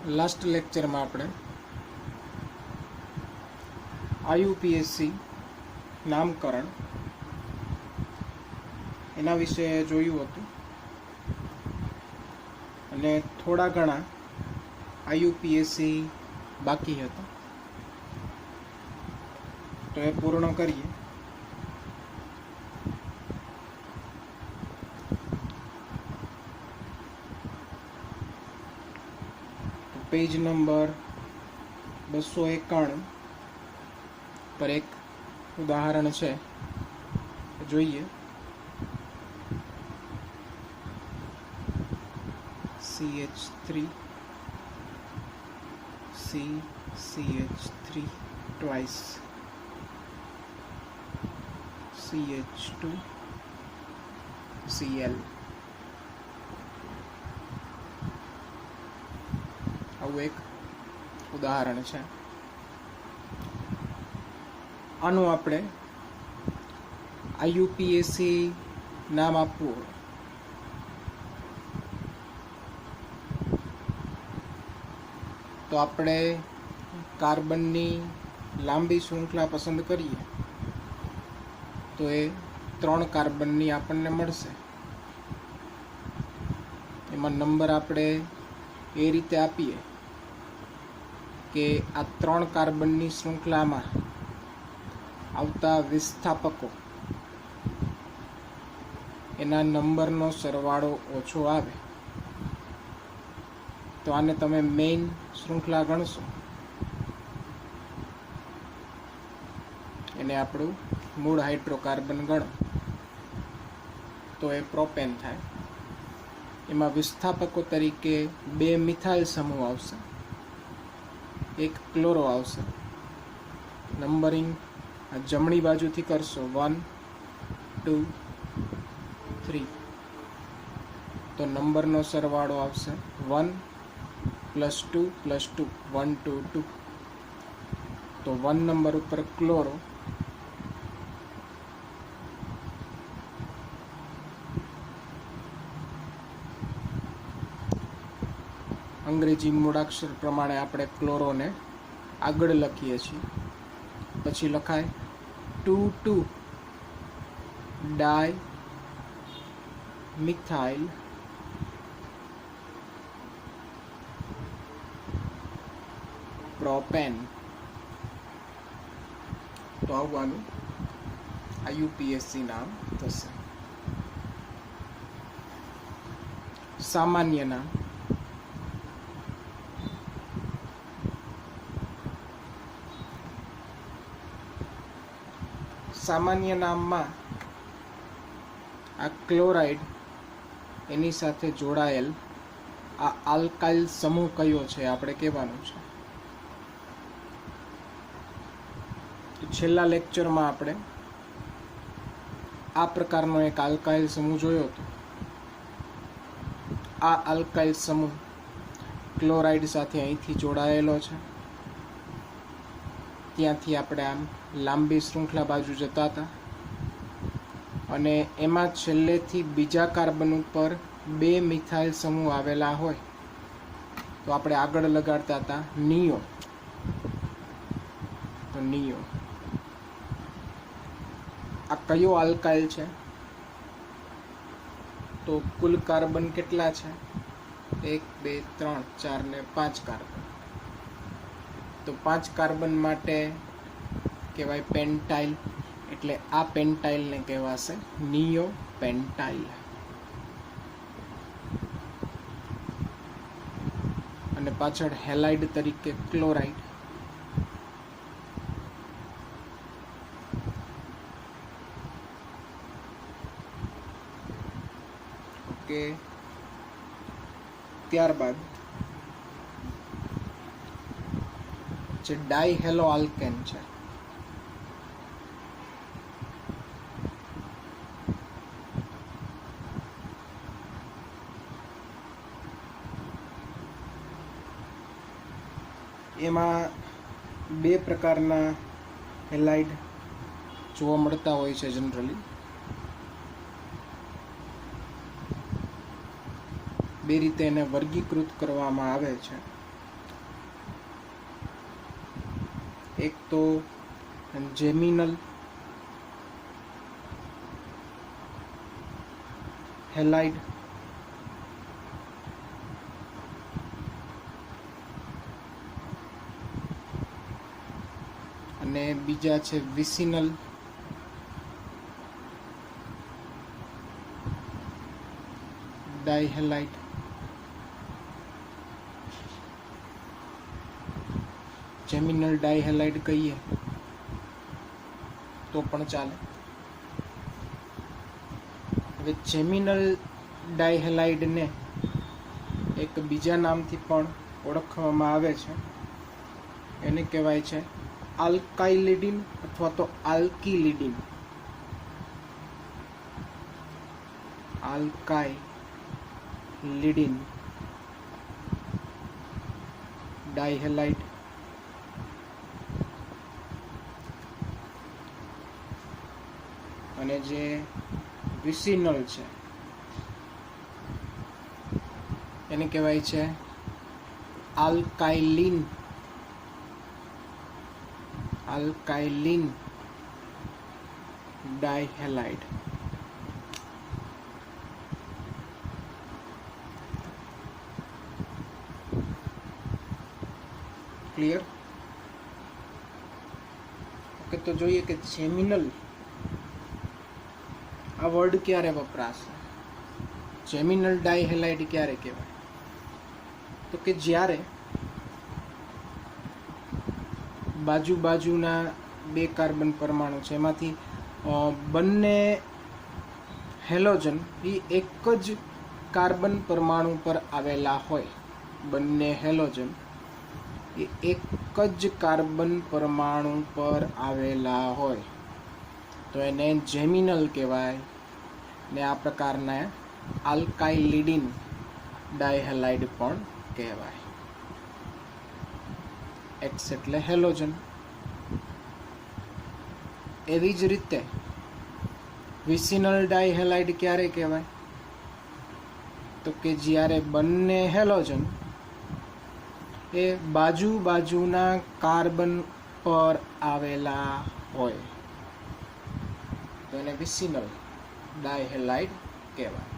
Last લેક્ચરમાં આપણે IUPAC નામકરણ એના વિશે જોયું હતું અને થોડા ઘણા IUPAC બાકી હતા, તો એ પૂર્ણ કરીએ. પેજ નંબર 291 પર એક ઉદાહરણ છે, જોઈએ. CH3 CH3 twice CH2 Cl. આવું એક ઉદાહરણ છે. આનું આપણે IUPAC નામ આપવું તો આપણે કાર્બનની લાંબી શૃંખલા પસંદ કરીએ તો એ 3 કાર્બનની આપણને મળશે. એમાં નંબર આપણે એ રીતે આપીએ કે આ 3 કાર્બનની શૃંખલામાં આવતા વિસ્થાપકો એના નંબરનો સરવાળો ઓછો આવે તો આને તમે મેઇન શૃંખલા ગણશો, એને આપણું મૂળ હાઇડ્રોકાર્બન ગણો તો એ પ્રોપેન થાય. એમાં વિસ્થાપકો તરીકે 2 મિથાઇલ સમૂહ આવશે, 1 ક્લોરો આવશે. નંબરિંગ જમણી બાજુથી કરશો 1 2 3 તો નંબરનો સરવાળો આવશે 1 + 2 + 2 1 2 2. તો 1 નંબર ઉપર ક્લોરો, અંગ્રેજી મૂળાક્ષર પ્રમાણે આપણે ક્લોરોને આગળ લખીએ છીએ, પછી લખાય 2 ડાય મિથાઇલ પ્રોપેન. તો આવવાનું IUPAC નામ થશે. સામાન્ય નામ સામાન્ય નામમાં આ ક્લોરાઇડ એની સાથે જોડાયેલ આ આલ્કાઇલ સમૂહ કયો છે આપણે કહેવાનું છે. છેલ્લા લેક્ચરમાં આપણે આ પ્રકારનો એક આલ્કાઇલ સમૂહ જોયો હતો. આ આલ્કાઇલ સમૂહ ક્લોરાઇડ સાથે અહીંથી જોડાયેલો છે. ત્યાંથી આપણે આમ લાંબી શૃંખલા બાજુ જતા હતા અને એમાં છેલ્લેથી બીજા કાર્બન ઉપર 2 મિથાઇલ સમૂહ આવેલા હોય તો આપણે આગળ લગાડતા હતા નિયો. તો નિયો આ કયો આલ્કાઇલ છે? તો કુલ કાર્બન કેટલા છે? 1 2 3 4 ને 5 કાર્બન. તો 5 કાર્બન માટે કહેવાય પેન્ટાઇલ, એટલે આ પેન્ટાઇલને કહેવાશે નિયો પેન્ટાઇલ. અને પાછળ હેલાઇડ તરીકે ક્લોરાઇડ. ઓકે, ત્યારબાદ જે ડાયહેલો આલ્કેન છે એમાં 2 પ્રકારના હેલાઇડ જોવા મળતા હોય છે જનરલી. બે રીતે એને વર્ગીકૃત કરવામાં આવે છે. એક તો જેમિનલ હેલાઇડ, અને બીજા છે વિસિનલ ડાયહેલાઇડ. જેમિનલ ડાયહેલાઇડ કહીએ તો પણ ચાલે. હવે જેમિનલ ડાયહેલાઇડને એક બીજા નામથી પણ ઓળખવામાં આવે છે. એને કહેવાય છે આલ્કાઇલિડીન અથવા તો આલ્કિલિડીન. આલ્કાઇલિડીન ડાયહેલાઇડ. અને જે વિસિનલ છે એને કહેવાય છે આલ્કાઇલિન ડાયહેલાઇડ. ક્લિયર? ઓકે, તો જોઈએ કે જેમિનલ આ વર્ડ ક્યારે વપરાશે, જેમિનલ ડાયહેલાઇડ ક્યારે કહેવાય? તો કે જ્યારે બાજુના બે કાર્બન પરમાણુ છે એમાંથી બંને હેલોજન એ એક જ કાર્બન પરમાણુ પર આવેલા હોય. બંને હેલોજન એ એક જ કાર્બન પરમાણુ પર આવેલા હોય તો એને જેમિનલ કહેવાય. ને આ પ્રકારના આલ્કાઇલિડીન ડાયહેલાઇડ પણ કહેવાય. એક્સ એટલે હેલોજન. એવી જ રીતે વિસિનલ ડાયહેલાઇડ ક્યારે કહેવાય? તો કે જ્યારે બંને હેલોજન એ બાજુના કાર્બન પર આવેલા હોય તો એને વિસિનલ ડાયહેલાઇડ કહેવાય.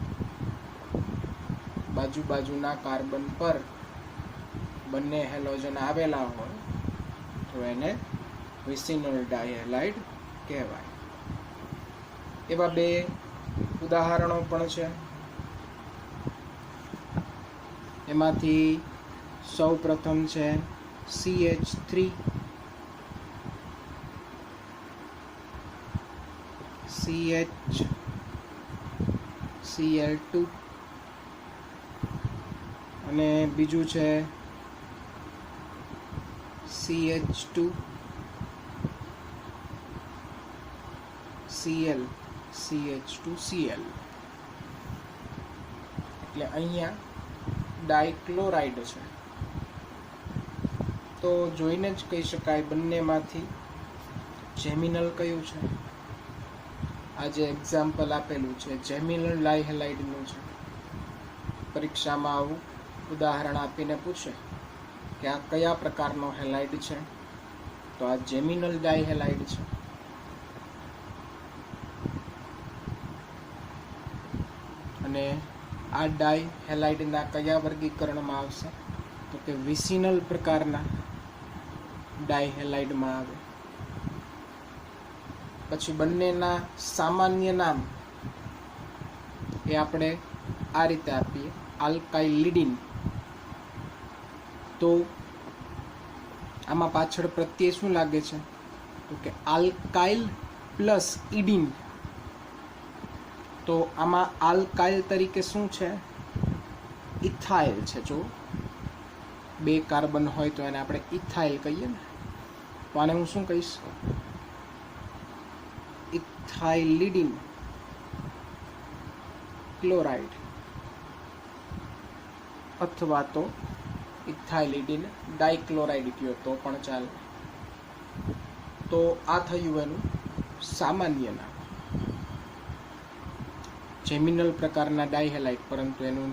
બાજુના કાર્બન પર બંને હેલોજન આવેલા હોય તો એને વિસિનલ ડાયહેલાઇડ કહેવાય. એવા બે ઉદાહરણો પણ છે. એમાંથી સૌ પ્રથમ છે CH3 CHCl2 અને બીજું છે CH2Cl CH2Cl. એટલે અહીંયા ડાયક્લોરાઇડ છે. તો જોઈને જ કહી શકાય બંનેમાંથી જેમિનલ કયું છે. આ જે એક્ઝામ્પલ આપેલું છે જેમિનલ ડાયહેલાઇડનું છે. પરીક્ષામાં આવું ઉદાહરણ આપીને પૂછે કે આ કયા પ્રકારનો હેલાઇડ છે તો આ જેમિનલ ડાયહેલાઇડ છે. અને આ ડાયહેલાઇડના કયા વર્ગીકરણમાં આવશે તો કે વિસિનલ પ્રકારના ડાયહેલાઇડમાં આવે. પછી બંનેના સામાન્ય નામ એ આપણે આ રીતે આપીએ આલ્કાઇલિડીન. તો આમાં પાછળ પ્રત્યય શું લાગે છે તો કે આલ્કાઇલ પ્લસ ઇડીન. તો આમાં આલ્કાઇલ તરીકે શું છે? ઇથાઇલ છે. જો બે કાર્બન હોય તો એને આપણે ઇથાઇલ કહીએ ને. તો આને હું શું કહીશ? ઇથાઇલિડીન ક્લોરાઇડ અથવા તો ઇથાઇલિડીન ડાયક્લોરાઇડ કહો તો પણ ચાલે. તો આ થયું એનું સામાન્ય નામ, જેમિનલ પ્રકારના ડાયહેલાઇડ, પરંતુ એનું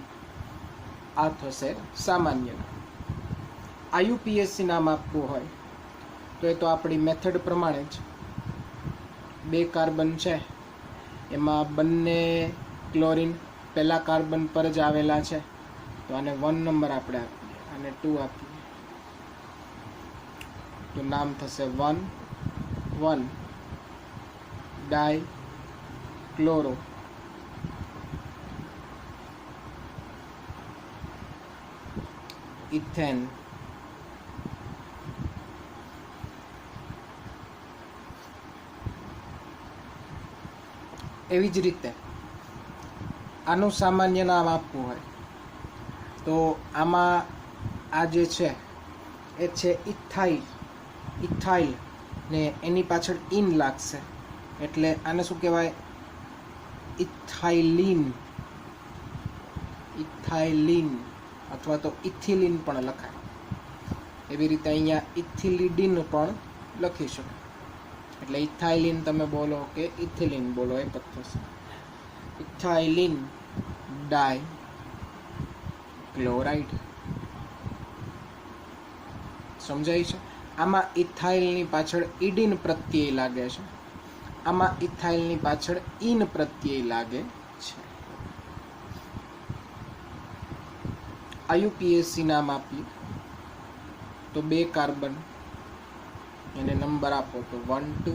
આ થશે સામાન્ય નામ. IUPAC નામ આપવું હોય તો તો એ તો આપણી મેથડ પ્રમાણે જ 2 કાર્બન છે એમાં બંને ક્લોરીન પહેલા કાર્બન પર જ આવેલા છે, તો આને 1 નંબર આપણે આપીએ, આને 2 આપીએ, તો નામ થશે 1,1 ડાય ક્લોરો ઇથેન. એવી જ રીતે આનું સામાન્ય નામ આપવું હોય તો આમાં આ જે છે એ છે ઇથાઇલ ને એની પાછળ ઇન લાગશે એટલે આને શું કહેવાય? ઇથાઇલિન અથવા તો ઇથિલિન પણ લખાય. એવી રીતે અહીંયા ઇથિલિડિન પણ લખી શકાય. એટલે ઇથાઇલિન તમે બોલો કે ઇથિલિન બોલો એ જ થશે. ઇથાઇલિન ડાય ક્લોરાઇડ. સમજાય છે? આમાં ઇથાઇલની પાછળ ઇડિન પ્રત્યય લાગે છે, આમાં ઇથાઇલની પાછળ ઇન પ્રત્યય લાગે છે. IUPAC નામ આપીએ તો 2 કાર્બન એને નંબર આપો તો 1 2,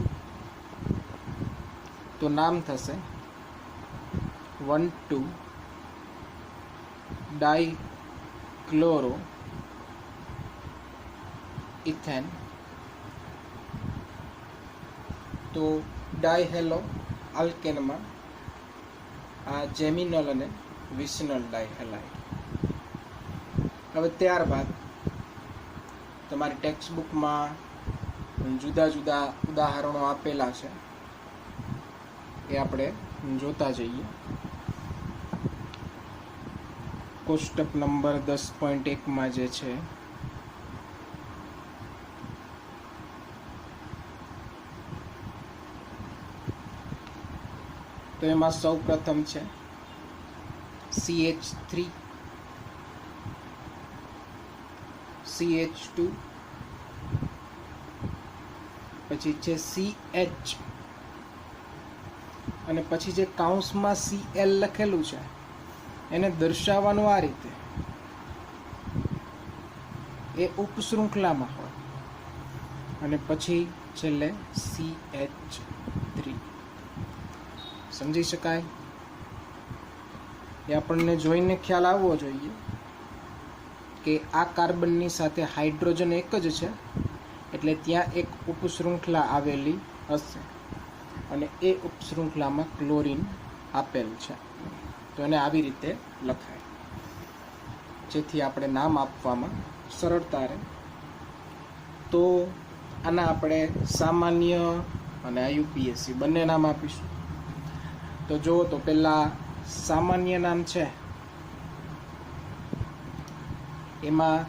તો નામ થશે 1,2 ડાઈ ક્લોરો ઇથેન. તો ડાયહેલો આલ્કેનમાં આ જેમિનલ અને વિસિનલ ડાયહેલાઇડ. હવે ત્યારબાદ તમારી ટેક્સ્ટ બુકમાં જુદા જુદા ઉદાહરણો આપેલા છે એ આપણે જોતા જઈએ. કોષ્ટક નંબર 10.1 જે છે તો એમાં સૌ પ્રથમ છે CH3 CH2 પછી છે CH અને પછી જે કૌંસમાં Cl લખેલું છે એને દર્શાવવાનું આ રીતે, એ ઉપશૃંખલામાં હોય અને પછી છેલ્લે CH3. સમજી શકાય? એ આપણને જોઈને ખ્યાલ આવવો જોઈએ કે આ કાર્બનની સાથે હાઇડ્રોજન એક જ છે એટલે ત્યાં એક ઉપશૃંખલા આવેલી હશે અને એ ઉપશૃંખલામાં ક્લોરીન આપેલ છે, તો એને આવી રીતે લખાય જેથી આપણે નામ આપવામાં સરળતા રહે. તો આના આપણે સામાન્ય અને IUPAC બંને નામ આપીશું. તો જો તો પહેલાં સામાન્ય નામ છે એમાં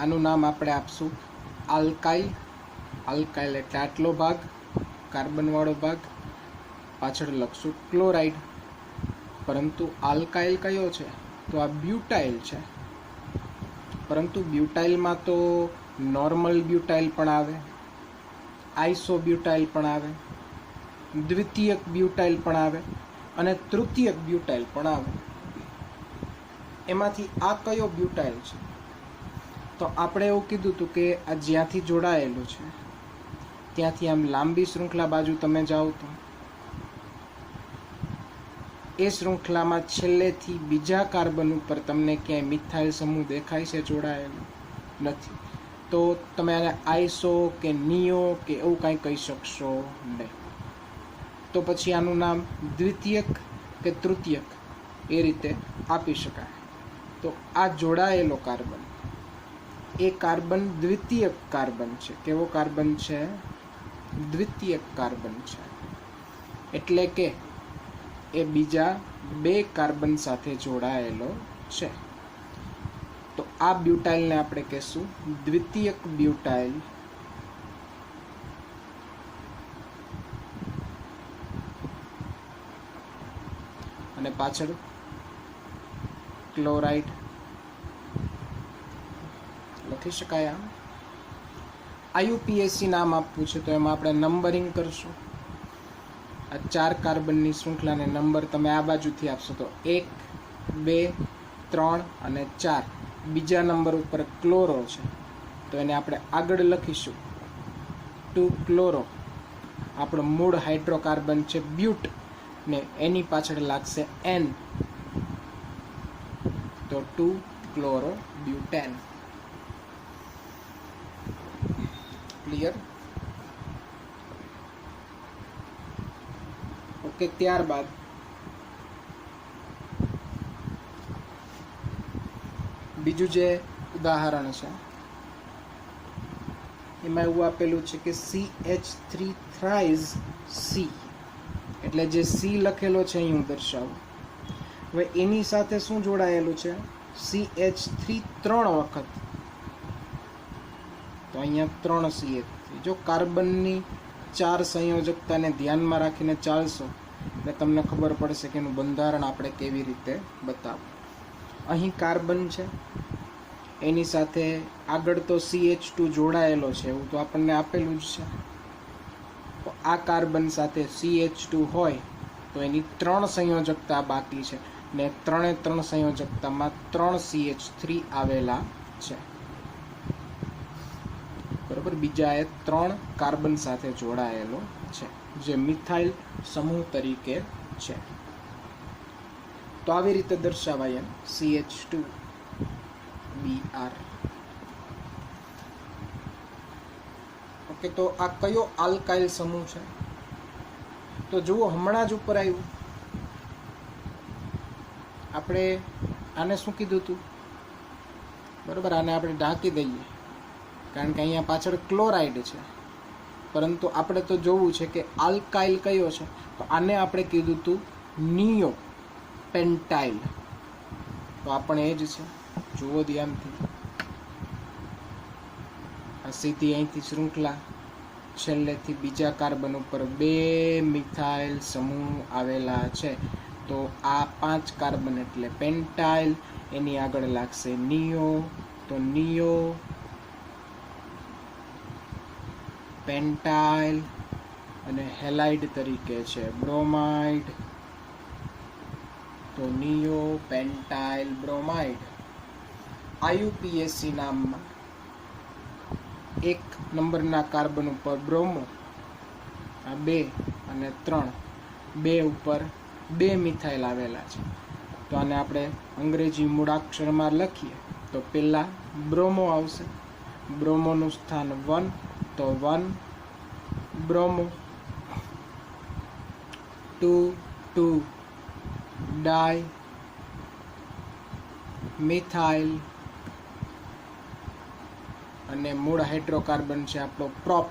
આનું નામ આપણે આપશું આલ્કાઇલ. આલ્કાઇલ એટલે આટલો ભાગ કાર્બનવાળો ભાગ, પાછળ લખશું ક્લોરાઇડ. પરંતુ આલ્કાઇલ કયો છે? તો આ બ્યુટાઇલ છે. પરંતુ બ્યુટાઇલમાં તો નોર્મલ બ્યુટાઇલ પણ આવે, આઇસોબ્યુટાઇલ પણ આવે, દ્વિતીયક બ્યુટાઇલ પણ આવે અને તૃતીયક બ્યુટાઇલ પણ આવે. એમાંથી આ કયો બ્યુટાઇલ છે? તો આપણે એવું કીધું હતું કે આ જ્યાંથી જોડાયેલું છે ત્યાંથી આમ લાંબી શૃંખલા બાજુ તમે જાઓ તો એ શૃંખલામાં છેલ્લેથી બીજા કાર્બન ઉપર તમને ક્યાંય મિથાઇલ સમૂહ દેખાય છે જોડાયેલો? નથી. તો તમે આને આઈસો કે નિયો કે એવું કાંઈ કહી શકશો નહીં. તો પછી આનું નામ દ્વિતીયક કે તૃતીયક એ રીતે આપી શકાય. તો આ જોડાયેલો કાર્બન એ કાર્બન દ્વિતીયક કાર્બન છે. કેવો કાર્બન છે? દ્વિતીયક કાર્બન છે. એટલે કે એ બીજા 2 કાર્બન સાથે જોડાયેલો છે. તો આ બ્યુટાઇલને આપણે કહેશું દ્વિતીયક બ્યુટાઇલ. અને પાછળ ક્લોરાઇડ લખી શકાય. IUPAC નામ આપવું છે તો એમાં આપણે નંબરિંગ કરશું. આ 4 કાર્બનની શૃંખલાને નંબર તમે આ બાજુથી આપશો તો 1, 2, 3 અને 4. બીજા નંબર ઉપર ક્લોરો છે તો એને આપણે આગળ લખીશું 2 ક્લોરો. આપણો મૂળ હાઇડ્રોકાર્બન છે બ્યુટ ને એની પાછળ લાગશે N તો 2 ક્લોરો બ્યુટેન. ક્લિયર? ઓકે. ત્યારબાદ બીજું જે ઉદાહરણ છે એમાં એવું આપેલું છે કે CH3 થ્રાઇઝ C, એટલે જે C લખેલો છે અહીં હું દર્શાવું. હવે એની સાથે શું જોડાયેલું છે? CH3 3 વખત, તો અહીંયા 3 CH3. જો કાર્બનની 4 સંયોજકતાને ધ્યાનમાં રાખીને ચાલશો એટલે તમને ખબર પડશે કે એનું બંધારણ આપણે કેવી રીતે બતાવવું. અહીં કાર્બન છે, એની સાથે આગળ તો CH2 જોડાયેલો છે એવું તો આપણને આપેલું જ છે. તો આ કાર્બન સાથે CH2 હોય તો એની 3 સંયોજકતા બાકી છે ને 3 સંયોજકતામાં 3 CH3 આવેલા છે. બરોબર. બીજા એ 3 કાર્બન સાથે જોડાયેલો છે જે મિથાઇલ સમૂહ તરીકે છે. તો આવી રીતે દર્શાવાય એમ CH2Br. ઓકે. તો આ કયો આલ્કાઇલ સમૂહ છે? તો જુઓ, હમણાં જ ઉપર આવ્યું. આપણે આને શું કીધું હતું? બરોબર. આને આપણે ઢાંકી દઈએ કારણ કે અહીંયા પાછળ ક્લોરાઇડ છે, પરંતુ આપણે તો જોવું છે કે આલ્કાઇલ કયો છે. તો આને આપણે કીધું હતું નિયો પેન્ટાઇલ. તો આપણે એ જ છે. જુઓ ધ્યાનથી, આ સીધી અહીંથી શૃંખલા છેલ્લેથી બીજા કાર્બન ઉપર 2 મિથાઇલ સમૂહ આવેલા છે. તો આ 5 કાર્બન એટલે પેન્ટાઇલ. એની આગળ લાગશે નિયો, તો નિયો પેન્ટાઇલ. અને હેલાઇડ તરીકે છે બ્રોમાઇડ, તો નિયો પેન્ટાઇલ બ્રોમાઇડ. IUPAC નામમાં 1 નંબરના કાર્બન ઉપર બ્રોમો, આ 2 અને 3, 2 ઉપર 2 મિથાઇલ આવેલા છે. તો આને આપણે અંગ્રેજી મૂળાક્ષરમાં લખીએ તો પહેલાં બ્રોમો આવશે. બ્રોમોનું સ્થાન 1, તો 1 બ્રોમો. 2 2 ડાય મિથાઇલ. અને મૂળ હાઇડ્રોકાર્બન છે આપણો પ્રોપ,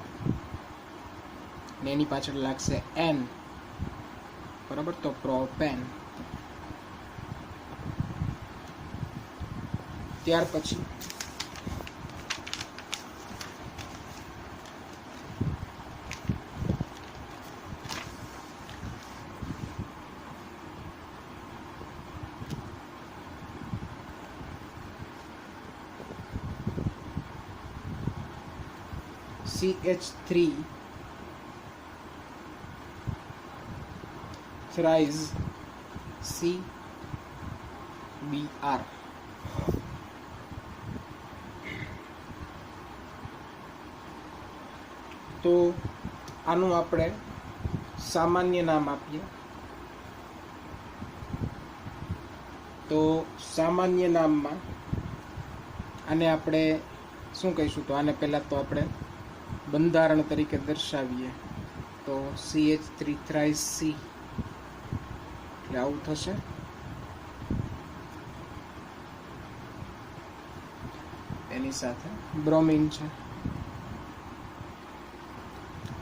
ને એની પાછળ લાગશે N. બરાબર. તો પ્રોપેન. ત્યાર પછી CH3 thrice CBr. તો આનું આપણે સામાન્ય નામ આપીએ. તો સામાન્ય નામમાં આને આપણે શું કહીશું? તો આને પહેલાં તો આપણે બંધારણ તરીકે દર્શાવીએ તો CH3 thrice C, એટલે આવું થશે. એની સાથે બ્રોમિન છે.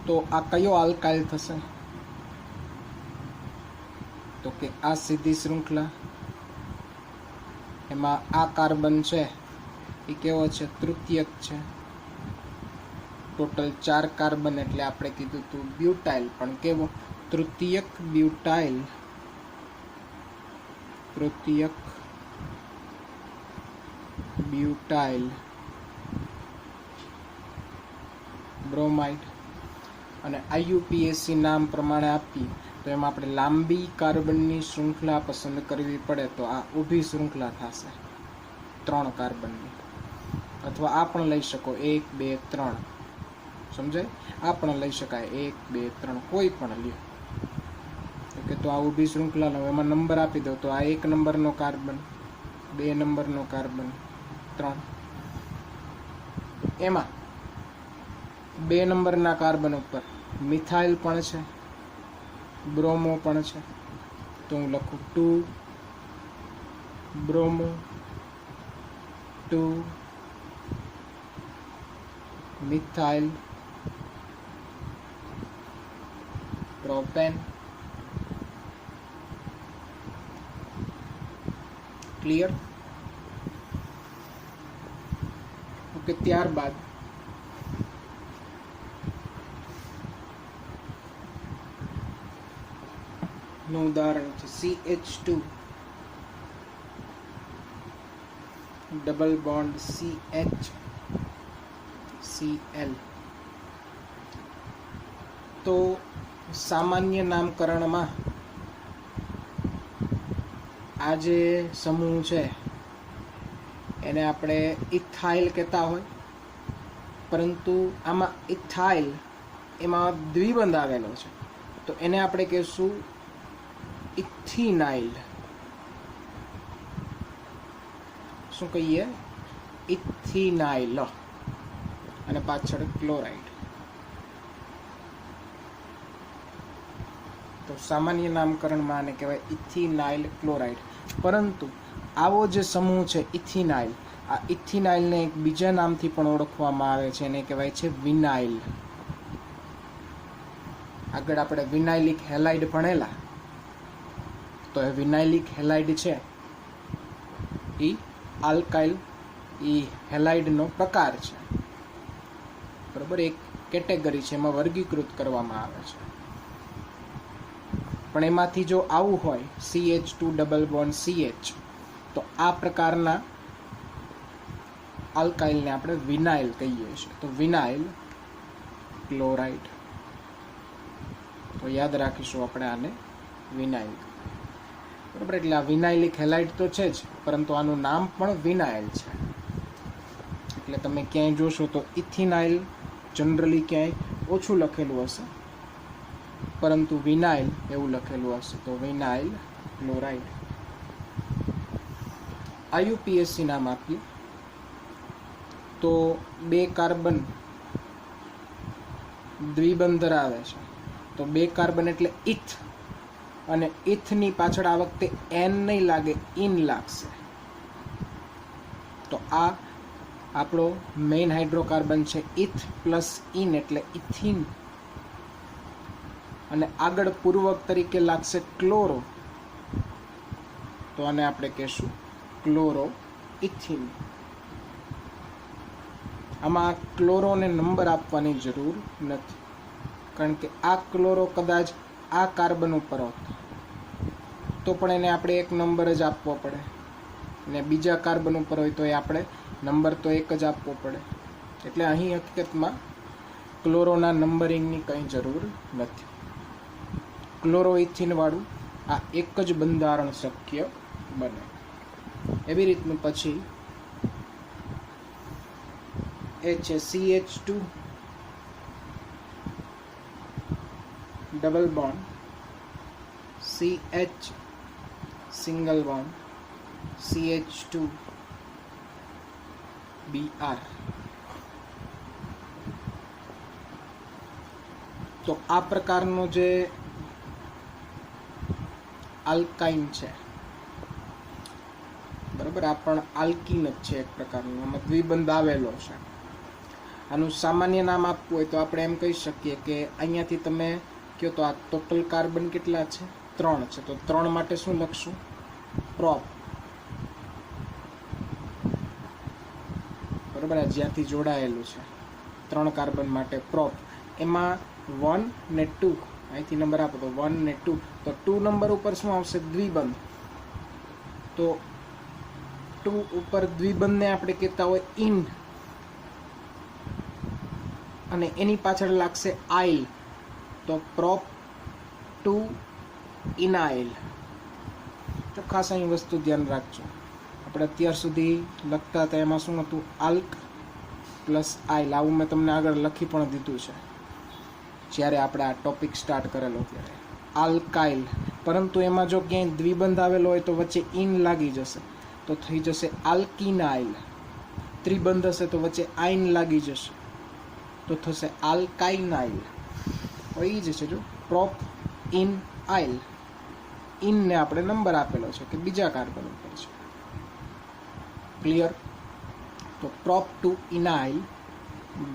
તો આ કયો આલ્કાઇલ થશે? તો કે આ સીધી શૃંખલા એમાં આ કાર્બન છે એ કેવો છે? તૃતીયક છે. ટોટલ 4 કાર્બન એટલે આપણે કીધું હતું બ્યુટાઇલ, પણ કેવો? તૃતીયક બ્યુટાઇલ. તૃતીયક બ્યુટાઇલ. બ્રોમાઇડ. અને IUPAC નામ પ્રમાણે આપીએ તો એમાં આપણે લાંબી કાર્બનની શૃંખલા પસંદ કરવી પડે તો આ ઊભી શૃંખલા થશે 3 કાર્બનની. અથવા આ પણ લઈ શકો 1 2 3, સમજાય? આ પણ લઈ શકાય 1 2 3, કોઈ પણ લ્યો. ઓકે, તો આ ઊભી શૃંખલા લો, એમાં નંબર આપી દો તો આ 1 નંબરનો કાર્બન, 2 નંબરનો કાર્બન, 3. એમાં 2 નંબરના કાર્બન ઉપર મિથાઇલ પણ છે, બ્રોમો પણ છે. તો હું લખું 2 bromo, 2 methyl propane. Clear? Okay, ત્યારબાદ નું ઉદાહરણ છે CH2 double bond CH Cl. તો સામાન્ય નામકરણમાં આ જે સમૂહ છે એને આપણે ઇથાઇલ કહેતા હોય, પરંતુ આમાં ઇથાઇલ એમાં દ્વિબંધ આવેલો છે તો એને આપણે કહેશું ઇથિનાઇલ. શું કહીએ? ઇથિનાઇલ. અને પાછળ ક્લોરાઇડ. તો સામાન્ય નામકરણમાં આને કહેવાય ઇથિનાઇલ ક્લોરાઇડ. પરંતુ આવો જે સમૂહ છે ઇથિનાઇલ, આ ઇથિનાઇલને એક બીજા નામથી પણ ઓળખવામાં આવે છે, એને કહેવાય છે વિનાઇલ. આગળ આપણે વિનાઇલિક હેલાઇડ ભણેલા, તો એ વિનાઇલિક હેલાઇડ છે એ આલ્કાઇલ હેલાઇડનો પ્રકાર છે, બરોબર? એક કેટેગરી છે, એમાં વર્ગીકૃત કરવામાં આવે છે. પણ એમાંથી જો આવું હોય CH2 ડબલ બોન્ડ CH, તો આ પ્રકારના આલ્કાઇલને આપણે વિનાઇલ કહીએ છીએ. તો વિનાઇલ ક્લોરાઇડ. તો યાદ રાખીશું આપણે આને વિનાઇલ, બરાબર? એટલે આ વિનાઇલિક હેલાઇડ તો છે જ, પરંતુ આનું નામ પણ વિનાઇલ છે. એટલે તમે ક્યાંય જોશો તો ઇથિનાઇલ જનરલી ક્યાંય ઓછું લખેલું હશે, પરંતુ વિનાઇલ એવું લખેલું હશે. તો વિનાઇલ ક્લોરાઇડ. IUPAC નામ આપીએ તો 2 કાર્બન દ્વિબંધ ધરાવે છે. તો 2 કાર્બન એટલે ઇથ, અને ઇથની પાછળ આ વખતે એન નહીં લાગે, ઇન લાગશે. તો આ આપણો મેઇન હાઇડ્રોકાર્બન છે ઇથ પ્લસ ઇન એટલે ઇથિન. અને આગળ પૂર્વક તરીકે લાગશે ક્લોરો, તો આને આપણે કહેશું ક્લોરો ઇથિન. આમાં ક્લોરોને નંબર આપવાની જરૂર નથી, કારણ કે આ ક્લોરો કદાચ આ કાર્બન ઉપર હોત તો પણ એને આપણે 1 નંબર જ આપવો પડે, અને બીજા કાર્બન ઉપર હોય તો એ આપણે નંબર તો 1 જ આપવો પડે. એટલે અહીં હકીકતમાં ક્લોરોના નંબરિંગની કંઈ જરૂર નથી. ક્લોરોઇથિન વાળું આ એક જ બંધારણ શક્ય બને. એવી રીતનું પછી એ છે CH2 double bond CH single bond CH2 Br. તો આ પ્રકારનો જે આલ્કાઇન છે, બરાબર, આ પણ આલ્કિન જ છે એક પ્રકારનું, આમાં દ્વિબંધ આવેલો છે. આનું સામાન્ય નામ આપવું હોય તો આપણે એમ કહી શકીએ કે અહીંયાથી તમે કહો તો આ ટોટલ કાર્બન કેટલા છે? 3 છે. તો 3 માટે શું લખશું? પ્રોપ. બરાબર, આ જ્યાંથી જોડાયેલું છે 3 કાર્બન માટે પ્રોપ. એમાં 1 ને 2 અહીંથી નંબર આપો તો 1 ને 2. તો 2 નંબર ઉપર શું આવશે? દ્વિબંધ. તો 2 ઉપર દ્વિબંધને આપણે કહેતા હોય ઇન, અને એની પાછળ લાગશે આઇલ, તો પ્રોપ ટુ ઇનાઇલ. તો ખાસ અહીં વસ્તુ ધ્યાન રાખજો, આપણે અત્યાર સુધી લખતા હતા એમાં શું હતું, આલ્ક પ્લસ આઇલ, આવું મેં તમને આગળ લખી પણ દીધું છે જ્યારે આપણે આ ટોપિક સ્ટાર્ટ કરેલો ત્યારે, આલ્કાઇલ. પરંતુ એમાં જો ક્યાંય દ્વિબંધ આવેલો હોય તો વચ્ચે ઇન લાગી જશે તો થઈ જશે આલ્કિનાઇલ. ત્રિબંધ હશે તો વચ્ચે આઇન લાગી જશે તો થશે આલ્કાઇનાઇલ. એ જ છે, જો પ્રોપ ઇન આઇલ, ઇનને આપણે નંબર આપેલો છે કે બીજા કાર્બન ઉપર છે. ક્લિયર? તો પ્રોપ ટુ ઇનાઇલ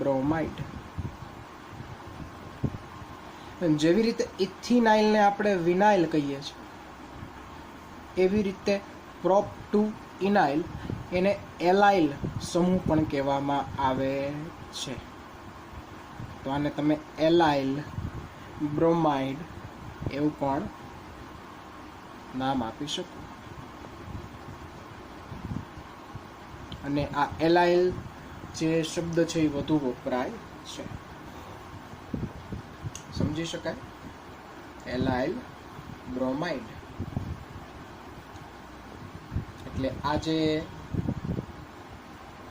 બ્રોમાઇડ. જેવી રીતે ઇથિનાઇલને આપણે વિનાઇલ કહીએ છીએ, એવી રીતે પ્રોપ ટુ ઇનાઇલ એને એલાઇલ સમૂહ પણ કહેવામાં આવે છે. તો આને તમે એલાઇલ બ્રોમાઇડ એવું પણ નામ આપી શકો. અને આ એલાઇલ જે શબ્દ છે એ વધુ વપરાય છે, સમજી શકાય? એલાઇલ બ્રોમાઇડ એટલે આ જે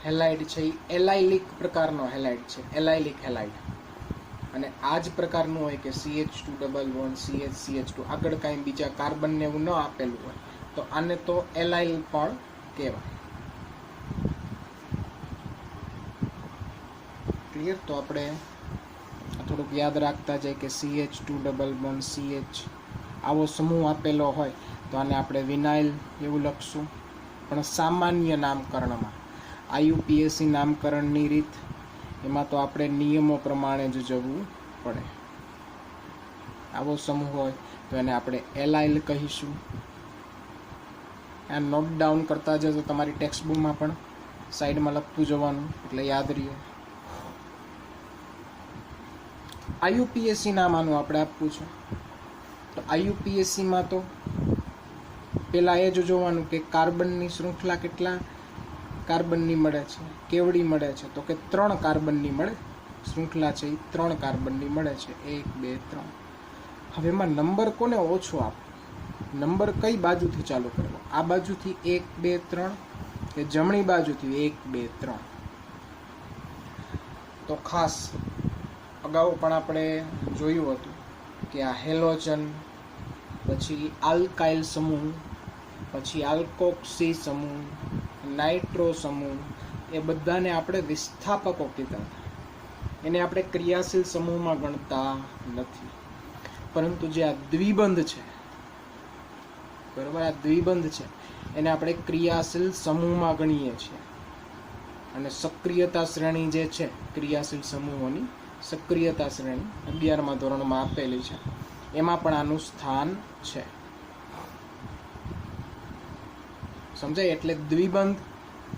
હેલાઇડ છે એ એલાઇલિક પ્રકારનો હેલાઇડ છે, એલાઇલિક હેલાઇડ. અને આ જ પ્રકારનું હોય કે CH2 CH2 આગળ કાંઈ બીજા કાર્બનને એવું ન આપેલું હોય તો આને તો એલાઇલ પણ કહેવાય. ક્લિયર? તો આપણે થોડુંક યાદ રાખતા જાય કે CH2 CH આવો સમૂહ આપેલો હોય તો આને આપણે વિનાઇલ એવું લખશું. પણ સામાન્ય નામકરણમાં IUPAC નામકરણની રીત એમાં તો આપણે નિયમો પ્રમાણે જ જવું પડે. આવો સમૂહ હોય તો એને આપણે એલાઇલ કહીશું. આ નોટ ડાઉન કરતા જજો, તમારી ટેક્સ્ટ બુકમાં પણ સાઈડમાં લખતું જવાનું એટલે યાદ રહે. IUPAC નામ આનું આપણે આપવું છે. તો IUPACમાં તો પહેલાં એ જ જોવાનું કે કાર્બનની શૃંખલા કેટલા કાર્બનની મળે છે, કેવડી મળે છે, તો કે 3 કાર્બનની મળે. શૃંખલા છે એ 3 કાર્બનની મળે છે, 1 2 3. હવે એમાં નંબર કોને ઓછો આપવો, નંબર કઈ બાજુથી ચાલુ કરવો, આ બાજુથી 1 2 3 કે જમણી બાજુથી 1 2 3? તો ખાસ અગાઉ પણ આપણે જોયું હતું કે આ હેલોજન, પછી આલ્કાઇલ સમૂહ, પછી આલ્કોક્સી સમૂહ, નાઇટ્રો સમૂહ, એ બધાને આપણે વિસ્થાપકો કીધા હતા. એને આપણે ક્રિયાશીલ સમૂહમાં ગણતા નથી. પરંતુ જે આ દ્વિબંધ છે, બરાબર, આ દ્વિબંધ છે એને આપણે ક્રિયાશીલ સમૂહમાં ગણીએ છીએ. અને સક્રિયતા શ્રેણી જે છે, ક્રિયાશીલ સમૂહોની સક્રિયતા શ્રેણી 11મા ધોરણમાં આપેલી છે, એમાં પણ આનું સ્થાન છે. સમજાય? એટલે દ્વિબંધ,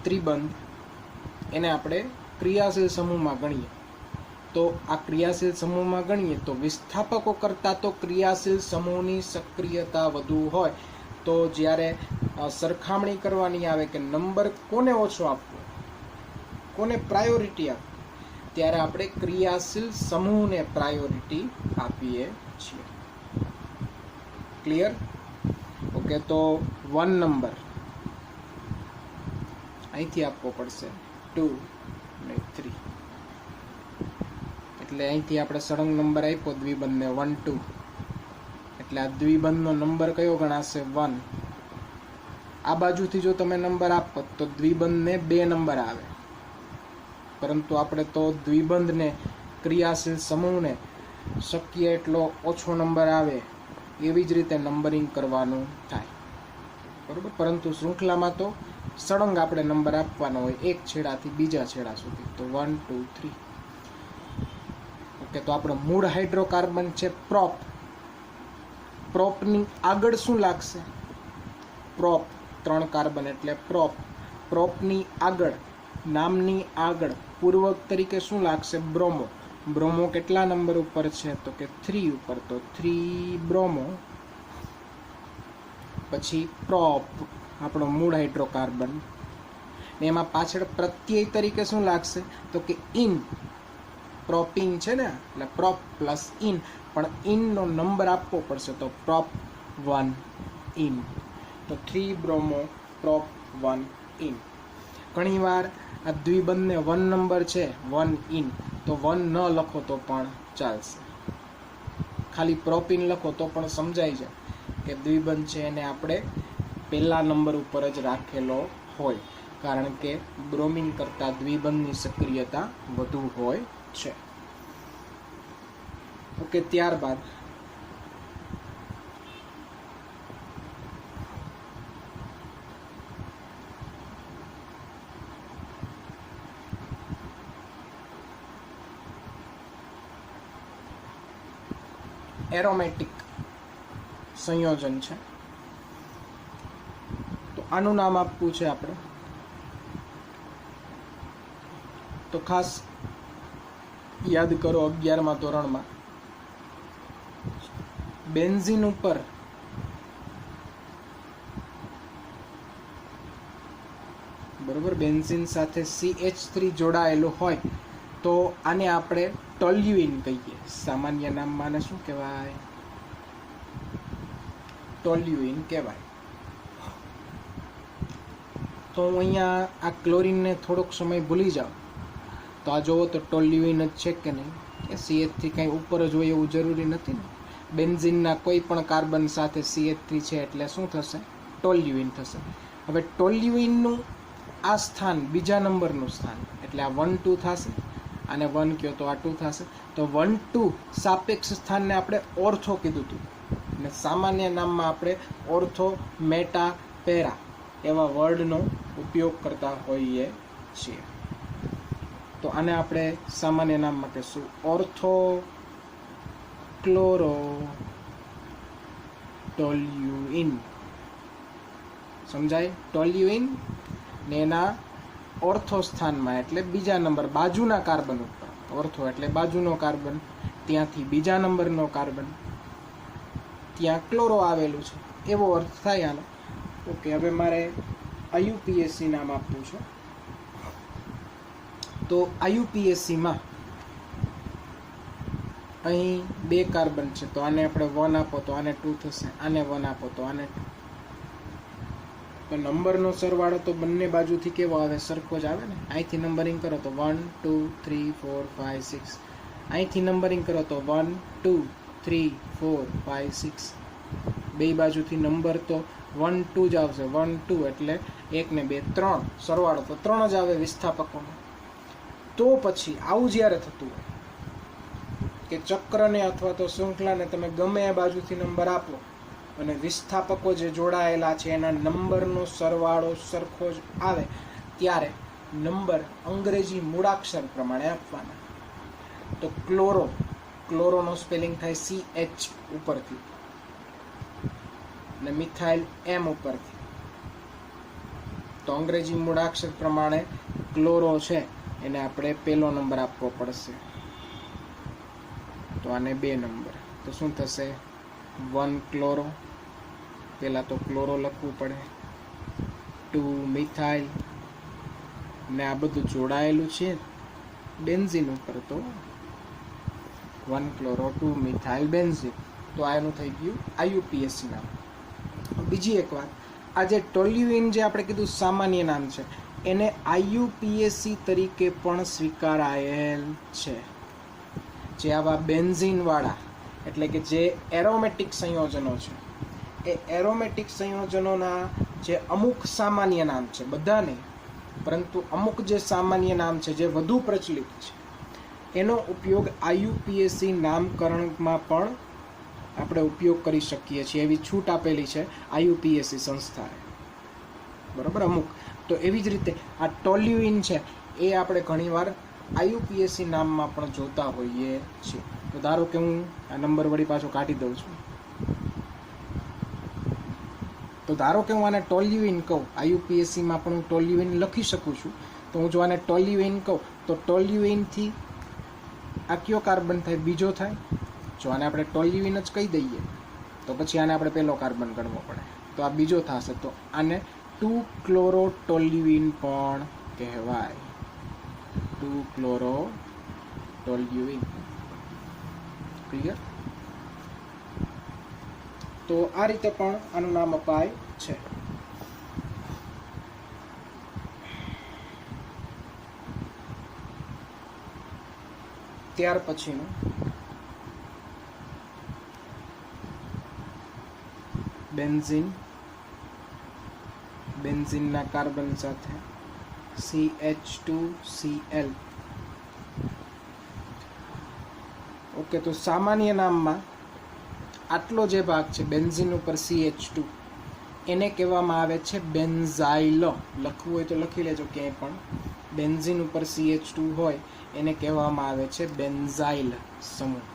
ત્રિબંધ એને આપણે ક્રિયાશીલ સમૂહમાં ગણીએ. તો આ ક્રિયાશીલ સમૂહમાં ગણીએ તો વિસ્થાપકો કરતાં તો ક્રિયાશીલ સમૂહની સક્રિયતા વધુ હોય. તો જ્યારે સરખામણી કરવાની આવે કે નંબર કોને ઓછો આપવો, કોને પ્રાયોરિટી આપવી, ત્યારે આપણે ક્રિયાશીલ સમૂહને પ્રાયોરિટી આપીએ છીએ. ક્લિયર? ઓકે. તો 1 નંબર અહીંથી આપવો પડશે, 2 અને 3. એટલે અહીંથી આપણે સળંગ નંબર આપ્યો દ્વિબંધને 1 2, એટલે આ દ્વિબંધનો નંબર કયો ગણાશે? 1. આ બાજુથી જો તમે નંબર આપો તો દ્વિબંધને 2 નંબર આવે. પરંતુ આપણે તો દ્વિબંધને, ક્રિયાશીલ સમૂહને શક્ય એટલો ઓછો નંબર આવે એવી જ રીતે નંબરિંગ કરવાનું થાય, બરાબર. પરંતુ શૃંખલામાં તો સળંગ આપણે નંબર આપવાનો હોય એક છેડાથી બીજા છેડા સુધી. તો 1 2 3. ઓકે. તો આપણો મૂળ હાઇડ્રોકાર્બન છે પ્રોપ. પ્રોપની આગળ શું લાગશે? પ્રોપ, 3 કાર્બન એટલે પ્રોપ. પ્રોપની આગળ, નામની આગળ પૂર્વક તરીકે શું લાગશે? બ્રોમો. બ્રોમો કેટલા નંબર ઉપર છે? તો કે 3 ઉપર. તો 3 બ્રોમો. પછી પ્રોપ, આપણો મૂળ પ્રોપિન છે ને, એટલે પ્રોપ પ્લસ ઇન, પણ ઇનનો નંબર આપવો પડશે, તો પ્રોપ 1 ઇન, તો 3 બ્રોમો પ્રોપ 1 ઇન. ઘણીવાર આ દ્વિબંધને 1 નંબર છે 1 ઇન, તો 1 ન લખો તો પણ ચાલશે, ખાલી પ્રોપિન લખો તો પણ સમજાય છે કે દ્વિબંધ છે એને આપણે પહેલા નંબર ઉપર જ રાખેલો હોય, કારણ કે બ્રોમિન કરતાં દ્વિબંધની સક્રિયતા વધુ હોય છે. ઓકે, ત્યારબાદ એરોમેટિક સંયોજન છે. તો આનું નામ આપવું છે આપણે, તો ખાસ યાદ કરો 11મા ધોરણમાં બેન્ઝીન ઉપર બરોબર બેન્ઝીન સાથે CH3 જોડાયેલું હોય તો આને આપણે ટોલ્યુઇન કહીએ. સામાન્ય નામમાં આને શું કહેવાય? ટોલ્યુઇન કહેવાય. તો હું અહીંયા આ ક્લોરીનને થોડોક સમય ભૂલી જાઉં તો આ જોવો તો ટોલ્યુઇન જ છે કે નહીં, કે CH3 કંઈ ઉપર જ હોય એવું જરૂરી નથી ને. બેન્ઝીનના કોઈ પણ કાર્બન સાથે CH3 છે એટલે શું થશે? ટોલ્યુઇન થશે. હવે ટોલ્યુઇનનું આ સ્થાન બીજા નંબરનું સ્થાન, એટલે આ 1 2 થશે, અને 1 કહો તો આ 2 થશે. તો 1 2 સાપેક્ષ સ્થાનને આપણે ઓર્થો કીધું હતું, અને સામાન્ય નામમાં આપણે ઓર્થો, મેટા, પેરા એવા વર્ડનો ઉપયોગ કરતા હોઈએ છીએ. તો આને આપણે સામાન્ય નામમાં કહીશું ઓર્થો ક્લોરો ટોલ્યુઇન. સમજાય? ટોલ્યુઇન ને એના ઓર્થો સ્થાનમાં એટલે બીજા નંબર બાજુના કાર્બન ઉપર, ઓર્થો એટલે બાજુનો કાર્બન, ત્યાંથી બીજા નંબરનો કાર્બન, ત્યાં ક્લોરો આવેલું છે, એવો અર્થ થાય આનો. ઓકે, હવે મારે IUPAC નામ આપવું છે. તો IUPACમાં અહીં 2 કાર્બન છે, તો આને આપણે 1 આપો તો આને 2 થશે, આને 1 આપો તો આને 2. તો નંબરનો સરવાળો તો બંને બાજુથી કેવો આવે? સરખો જ આવે ને. અહીંથી નંબરિંગ કરો તો 1 2 3 4 5 6, અહીંથી નંબરિંગ કરો તો 1 2 3 4 5 6, બે બાજુથી નંબર તો 1 2 જ આવશે. 1 2 એટલે 1 ને 2 3, સરવાળો તો 3 જ આવે વિસ્થાપકોનો. તો પછી આવું જ્યારે થતું હોય કે ચક્રને અથવા તો શૃંખલાને તમે ગમે એ બાજુથી નંબર આપો અને વિસ્થાપકો જે જોડાયેલા છે એના નંબરનો સરવાળો સરખો જ આવે, ત્યારે નંબર અંગ્રેજી મૂળાક્ષર પ્રમાણે આપવાના. તો ક્લોરોનો સ્પેલિંગ થાય CH ઉપરથી, અને મિથાઇલ M ઉપરથી. તો અંગ્રેજી મૂળાક્ષર પ્રમાણે ક્લોરો છે એને આપણે પહેલો નંબર આપવો પડશે, તો આને 2 નંબર. તો શું થશે? 1 ક્લોરો, પહેલાં તો ક્લોરો લખવું પડે, 2 મિથાઇલ, ને આ બધું જોડાયેલું છે બેન્ઝીન ઉપર, તો 1 ક્લોરો 2 મિથાઇલ બેન્ઝીન. તો આનું થઈ ગયું IUPAC નામ. બીજી એક વાત, આ જે ટોલ્યુઇન જે આપણે કીધું સામાન્ય નામ છે, એને IUPAC તરીકે પણ સ્વીકારાયેલ છે. જે આવા બેન્ઝીનવાળા, એટલે કે જે એરોમેટિક સંયોજનો છે, એ એરોમેટિક સંયોજનોના જે અમુક સામાન્ય નામ છે, બધા નહીં, પરંતુ અમુક જે સામાન્ય નામ છે જે વધુ પ્રચલિત છે, એનો ઉપયોગ IUPAC નામકરણમાં પણ આપણે ઉપયોગ કરી શકીએ છીએ. એવી છૂટ આપેલી છે IUPAC સંસ્થાએ, બરાબર, અમુક. તો એવી જ રીતે આ ટોલ્યુઇન છે એ આપણે ઘણીવાર IUPAC નામમાં પણ જોતા હોઈએ છીએ. તો ધારો કે હું આ નંબર વળી પાછો કાઢી દઉં છું, તો ધારો કે હું આને ટોલ્યુઇન કહું, IUPACમાં પણ હું ટોલ્યુઇન લખી શકું છું. તો હું જો આને ટોલ્યુઇન કહું તો ટોલ્યુઇનથી આ કયો કાર્બન થાય? બીજો થાય. જો આને આપણે ટોલ્યુઇન જ કહી દઈએ તો પછી આને આપણે પહેલો કાર્બન ગણવો પડે, તો આ બીજો થશે. તો આને 2 ક્લોરો ટોલ્યુઇન પણ કહેવાય. 2 ક્લોરો ટોલ્યુઇન. ક્લિયર? તો આ રીતે પણ આનું નામ અપાય છે. ત્યાર પછીનું બેન્ઝીન. બેન્ઝીનના કાર્બન સાથે CH2Cl. ઓકે, તો સામાન્ય નામમાં આટલો જે ભાગ છે બેન્ઝીન ઉપર CH2, એને કહેવામાં આવે છે બેન્ઝાઇલ. લખવું હોય તો લખી લેજો ક્યાંય પણ. બેન્ઝીન ઉપર CH2 હોય એને કહેવામાં આવે છે બેન્ઝાઇલ સમૂહ.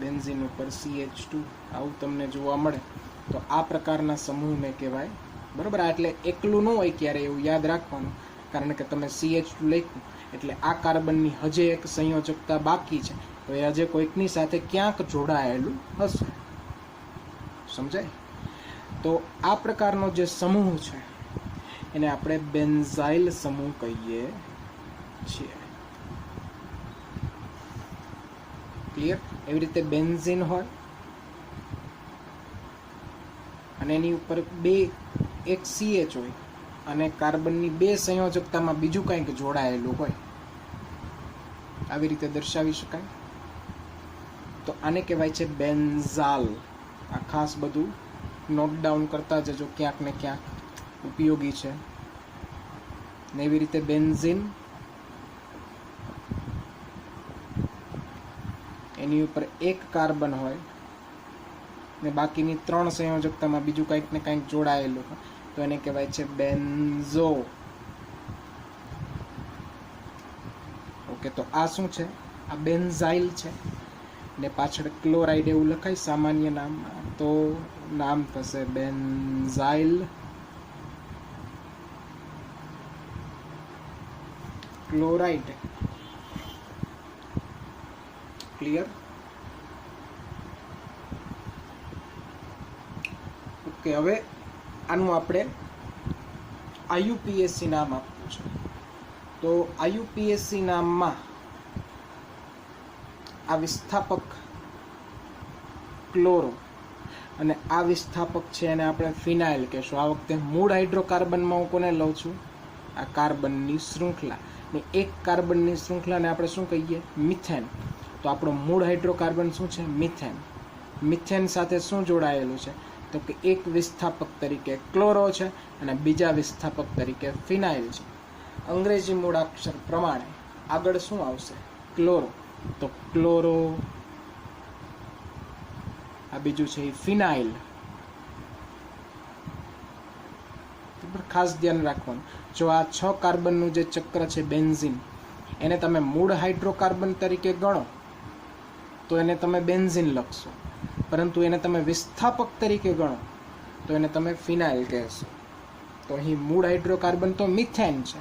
બેન્ઝીન ઉપર CH2 આવું તમને જોવા મળે તો આ પ્રકારના સમૂહને કહેવાય. બરાબર? એટલે એકલું ન હોય ક્યારે, એવું યાદ રાખવાનું. કારણ કે તમે CH2 લખ્યું એટલે આ કાર્બનની હજે એક સંયોજકતા બાકી છે, તો એ હજે કોઈકની સાથે ક્યાંક જોડાયેલું હશે. સમજાય? તો આ પ્રકારનો જે સમૂહ છે એને આપણે બેન્ઝાઇલ સમૂહ કહીએ છીએ. ક્લિયર? એવી રીતે બેન્ઝીન હોય અને એની ઉપર એક CH હોય અને કાર્બનની બે સંયોજકતામાં બીજું કંઈક જોડાયેલું હોય, આવી રીતે દર્શાવી શકાય. તો આને કહેવાય છે બેન્ઝાલ. આ ખાસ બધું નોટ ડાઉન કરતા જજો, ક્યાંક ને ક્યાંક ઉપયોગી છે. ને એવી રીતે બેન્ઝીન, એની ઉપર એક કાર્બન હોય ને બાકીની 3 સંયોજકતામાં બીજું કંઈક ને કંઈક જોડાયેલું હોય, તો એને કહેવાય છે બેન્ઝો. ઓકે, તો આ શું છે? આ બેન્ઝાઇલ છે ને પાછળ ક્લોરાઇડ એવું લખાય સામાન્ય નામમાં, તો નામ થશે બેન્ઝાઇલ ક્લોરાઇડ. ક્લિયર? ઓકે, હવે આનું આપણે IUPAC નામ આપવું છે. તો IUPAC નામમાં આ વિસ્થાપક ક્લોરો અને આ વિસ્થાપક છે એને આપણે ફિનાઇલ કહેશું. આ વખતે મૂળ હાઇડ્રોકાર્બનમાં હું કોને લઉં છું? આ કાર્બનની શૃંખલા. ને એક કાર્બનની શૃંખલાને આપણે શું કહીએ? મિથેન. તો આપણો મૂળ હાઇડ્રોકાર્બન શું છે? મિથેન. મિથેન સાથે શું જોડાયેલું છે? તો કે એક વિસ્થાપક તરીકે ક્લોરો છે અને બીજા વિસ્થાપક તરીકે ફિનાઇલ છે. અંગ્રેજી મૂળાક્ષર પ્રમાણે આગળ શું આવશે? ક્લોરો. તો ક્લોરો, આ બીજું છે એ ફિનાઇલ. ખાસ ધ્યાન રાખવાનું, જો આ 6 કાર્બનનું જે ચક્ર છે બેન્ઝીન, એને તમે મૂળ હાઇડ્રોકાર્બન તરીકે ગણો તો એને તમે બેન્ઝીન લખશો, પરંતુ એને તમે વિસ્થાપક તરીકે ગણો તો એને તમે ફિનાઇલ કહેશો. તો અહીં મૂળ હાઇડ્રોકાર્બન તો મિથેન છે,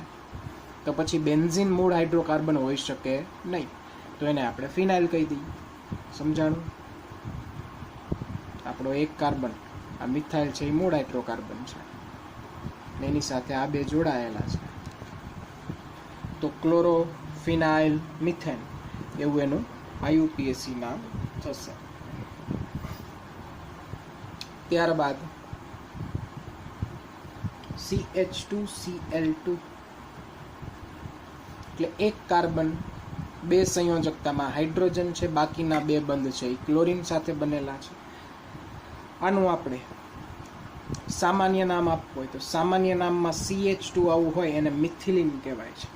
તો પછી બેન્ઝીન મૂળ હાઇડ્રોકાર્બન હોઈ શકે નહીં, તો એને આપણે ફિનાઇલ કહી દઈએ. સમજાણું? આપણો એક કાર્બન આ મિથાઇલ છે એ મૂળ હાઇડ્રોકાર્બન છે, એની સાથે આ બે જોડાયેલા છે, તો ક્લોરો ફિનાઇલ મિથેન એવું એનું IUPAC નામ થશે. ત્યારબાદ CH2Cl2, એટલે એક કાર્બન બે સંયોજકતામાં હાઇડ્રોજન છે, બાકીના બે બંધ છે એ ક્લોરીન સાથે બનેલા છે. આનું આપણે સામાન્ય નામ આપવું હોય તો સામાન્ય નામમાં CH2 આવું હોય એને મિથિલિન કહેવાય છે.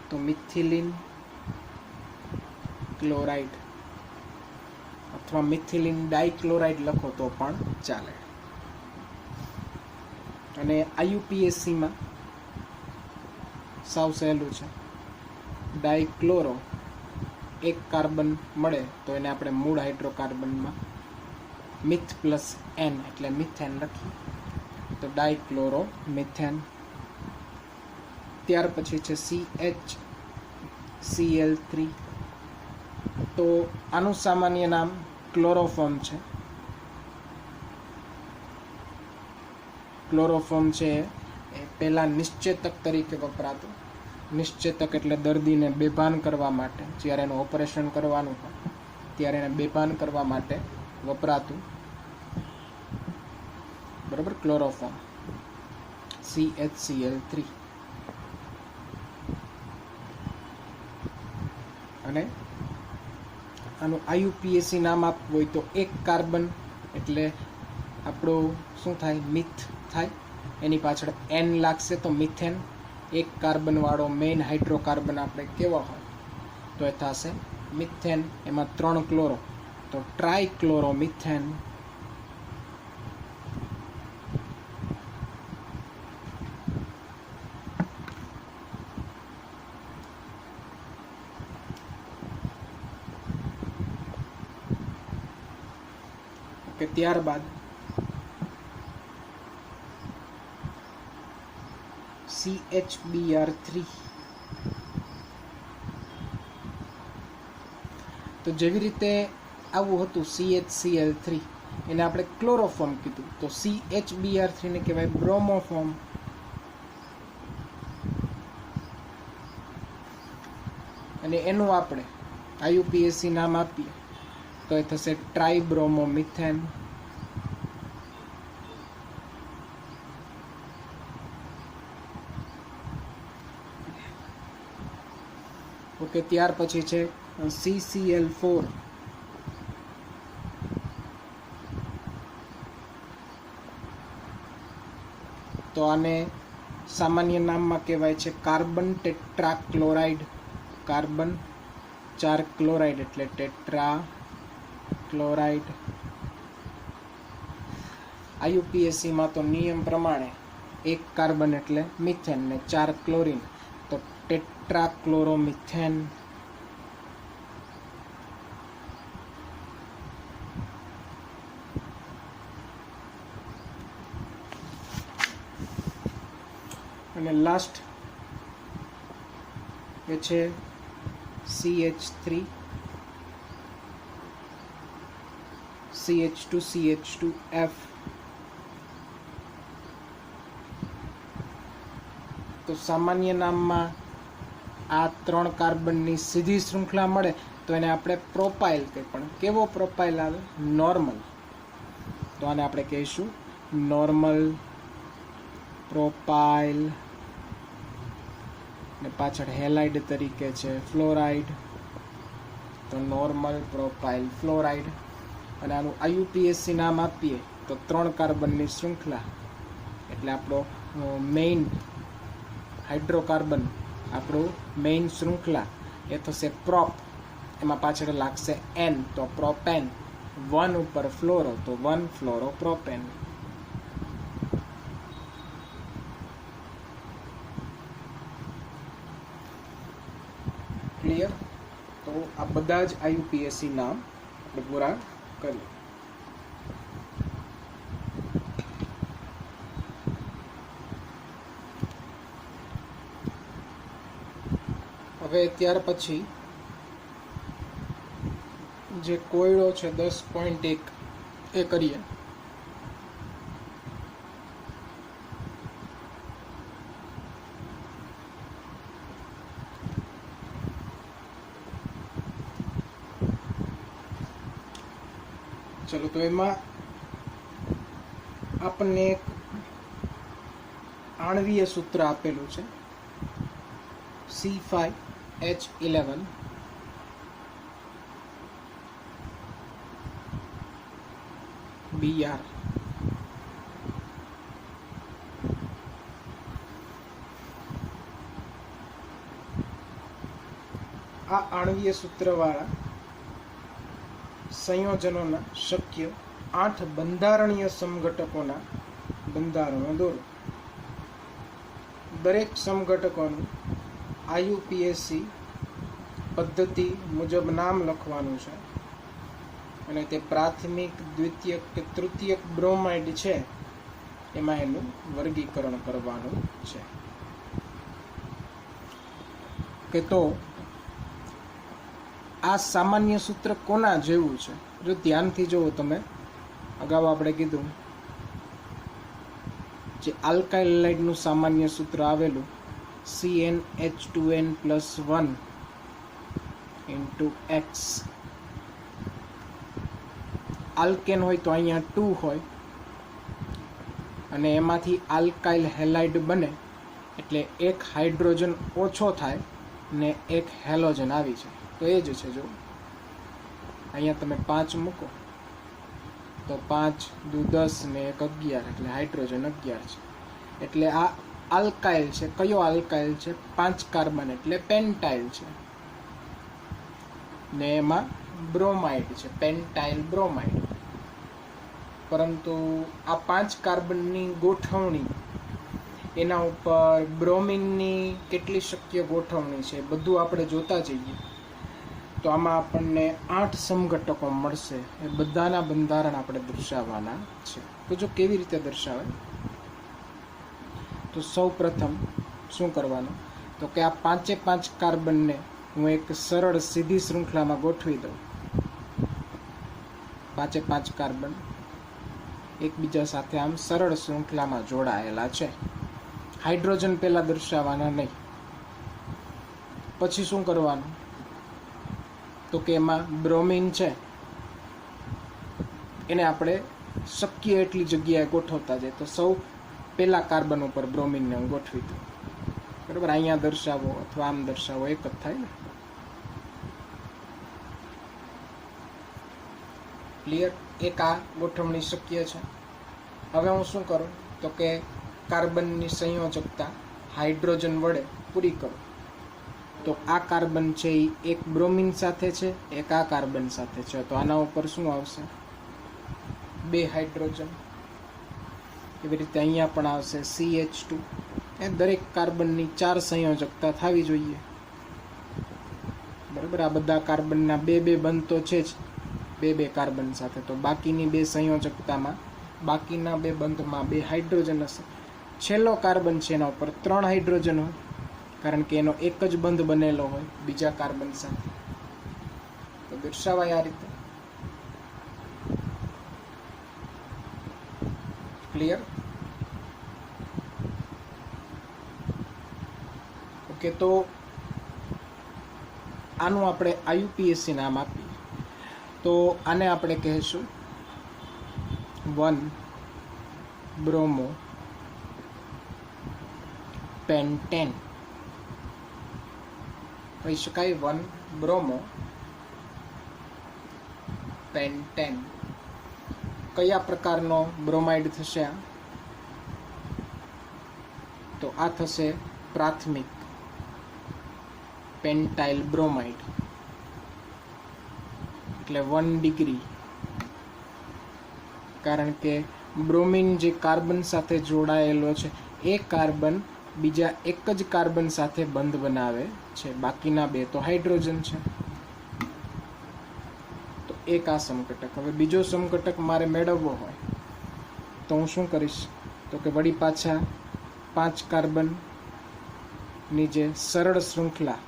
તો મિથિલિન ક્લોરાઇડ અથવા મિથિલિન ડાઇક્લોરાઇડ લખો તો પણ ચાલે. અને IUPAC માં સાવ સહેલું છે. ડાઇક્લોરો એક કાર્બન મળે તો એને આપણે મૂળ હાઇડ્રોકાર્બનમાં મિથ પ્લસ એન એટલે મિથેન લખીએ, તો ડાઇક્લોરો મિથેન. ત્યાર પછી છે CHCl3, તો આનું સામાન્ય નામ ક્લોરોફોર્મ છે. ક્લોરોફોર્મ છે એ પહેલાં નિશ્ચેતક તરીકે વપરાતું. નિશ્ચેતક એટલે દર્દીને બેભાન કરવા માટે, જ્યારે એનું ઓપરેશન કરવાનું હોય ત્યારે એને બેભાન કરવા માટે વપરાતું. બરાબર, ક્લોરોફોર્મ CHCl3. અને આનું IUPAC નામ આપવું હોય તો એક કાર્બન એટલે આપણું શું થાય, મિથ થાય. એની પાછળ N લાગશે તો મિથેન. એક કાર્બન વાળો મેઇન હાઇડ્રોકાર્બન આપણે કેવો હોય તો એ થશે મિથેન. એમાં 3 ક્લોરો તો ટ્રાયક્લોરોમિથેન. કે ત્યારબાદ CHBr3. તો જેવી રીતે આવું હતું CHCl3, એને આપણે ક્લોરોફોર્મ કીધું, તો CHBr3 ને કહેવાય બ્રોમોફોર્મ. અને એનું આપણે IUPAC નામ આપીએ તો એ થશે ટ્રાઇબ્રોમોમિથેન. ઓકે, ત્યાર પછી છે CCl4. તો આને સામાન્ય નામમાં કહેવાય છે કાર્બન ટેટ્રાક્લોરાઇડ. કાર્બન 4 ક્લોરાઇડ એટલે ટેટ્રા ક્લોરાઇડ. IUPAC માં તો નિયમ પ્રમાણે એક કાર્બન એટલે મિથેન ને 4 ક્લોરીન તો ટેટ્રાક્લોરોમિથેન. અને લાસ્ટ એ છે CH3, CH2, CH2F. તો સામાન્ય નામમાં આ 3 કાર્બનની સીધી શૃંખલા મળે તો એને આપણે પ્રોપાઇલ કહીએ. પણ કેવો પ્રોપાઇલ આવે? નોર્મલ. તો આને આપણે કહીશું નોર્મલ પ્રોપાઇલ. ને પાછળ હેલાઇડ તરીકે છે ફ્લોરાઇડ, તો નોર્મલ પ્રોપાઇલ ફ્લોરાઇડ. અને આનું IUPAC નામ આપીએ તો 3 કાર્બનની શૃંખલા એટલે આપણો મેઇન હાઇડ્રોકાર્બન, આપણું મેઇન શૃંખલા એ થશે પ્રોપ. એમાં પાછળ લાગશે N તો પ્રોપેન. 1 ઉપર ફ્લોરો તો 1 ફ્લોરોપ્રોપેન. ક્લિયર? તો આ બધા જ IUPAC નામ આપણે પૂરા કરીએ. હવે ત્યાર પછી જે કોયડો છે 10.1 એ કરીએ. ચલો, તો એમાં આપણને એક આણ્વીય સૂત્ર આપેલું છે C5H11. Br. આ આણ્વીય સૂત્રવાળા સંયોજનોના શક્ય 8 બંધારણીય સમઘટકોના બંધારણો દોરો. દરેક સમઘટકોનું IUPAC પદ્ધતિ મુજબ નામ લખવાનું છે અને તે પ્રાથમિક, દ્વિતીયક કે તૃતીયક બ્રોમાઇડ છે એમાં એનું વર્ગીકરણ કરવાનું છે. કે તો આ સામાન્ય સૂત્ર કોના જેવું છે? જો ધ્યાનથી જુઓ તમે, અગાઉ આપણે કીધું જે આલ્કાઇલ હેલાઇડનું સામાન્ય સૂત્ર આવેલું CnH2n+1 × X. આલ્કેન હોય તો અહીંયા 2 હોય અને એમાંથી આલ્કાઇલ હેલાઇડ બને એટલે એક હાઇડ્રોજન ઓછો થાય ને એક હેલોજન આવી જાય. તો એ જ છે. જો અહીંયા તમે 5 મૂકો તો 5 દુ 10 ને 1 11 એટલે હાઇડ્રોજન 11 છે. એટલે આ આલ્કાઇલ છે. કયો આલ્કાઇલ છે? 5 કાર્બન એટલે પેન્ટાઇલ છે ને એમાં બ્રોમાઇડ છે, પેન્ટાઇલ બ્રોમાઇડ. પરંતુ આ 5 કાર્બનની ગોઠવણી, એના ઉપર બ્રોમિનની કેટલી શક્ય ગોઠવણી છે બધું આપણે જોતા જઈએ તો આમાં આપણને 8 સમઘટકો મળશે. એ બધાના બંધારણ આપણે દર્શાવવાના છે. તો જો કેવી રીતે દર્શાવાય, તો સૌ પ્રથમ શું કરવાનું, તો કે આ 5 કાર્બનને હું એક સરળ સીધી શૃંખલામાં ગોઠવી દઉં. 5 કાર્બન એકબીજા સાથે આમ સરળ શૃંખલામાં જોડાયેલા છે. હાઇડ્રોજન પહેલા દર્શાવવાના નહીં. પછી શું કરવાનું, તો કે એમાં બ્રોમિન છે એને આપણે શક્ય એટલી જગ્યાએ ગોઠવતા જાય. તો સૌ પહેલા કાર્બન ઉપર બ્રોમિનને હું ગોઠવી દઉં. બરાબર, અહીંયા દર્શાવો અથવા આમ દર્શાવો એક જ થાય ને. ક્લિયર? એક આ ગોઠવણી શક્ય છે. હવે હું શું કરું, તો કે કાર્બનની સંયોજકતા હાઇડ્રોજન વડે પૂરી કરું. તો આ કાર્બન છે એ એક બ્રોમિન સાથે છે, એક આ કાર્બન સાથે છે. તો આના ઉપર શું આવશે? 2 હાઇડ્રોજન. એવી રીતે અહીંયા પણ આવશે CH2. એ દરેક કાર્બનની 4 સંયોજકતા થવી જોઈએ. બરાબર, આ બધા કાર્બનના 2 બંધ તો છે જ 2 કાર્બન સાથે. તો બાકીની 2 સંયોજકતામાં, બાકીના 2 બંધમાં 2 હાઇડ્રોજન હશે. છેલ્લો કાર્બન છે એના ઉપર 3 હાઇડ્રોજન હોય, કારણ કે એનો એક જ બંધ બનેલો હોય બીજા કાર્બન સાથે. તો દર્શાવાય આ રીતે. ક્લિયર? ઓકે, તો આનું આપણે IUPAC નામ આપીએ. તો આને આપણે કહીશું 1 બ્રોમો પેન્ટેન કહી શકાય. 1 બ્રોમો પેન્ટેન. કયા પ્રકારનો બ્રોમાઇડ થશે આ? તો આ થશે પ્રાથમિક પેન્ટાઇલ બ્રોમાઇડ. એટલે 1 ડિગ્રી. કારણ કે બ્રોમિન જે કાર્બન સાથે જોડાયેલો છે એ કાર્બન બીજા એક જ કાર્બન સાથે બંધ બનાવે છે, બાકીના 2 તો હાઇડ્રોજન છે. તો એક આ સમઘટક. હવે બીજો સમઘટક મારે મેળવવો હોય તો હું શું કરીશ, તો કે વળી પાછા 5 કાર્બનની જે સરળ શૃંખલા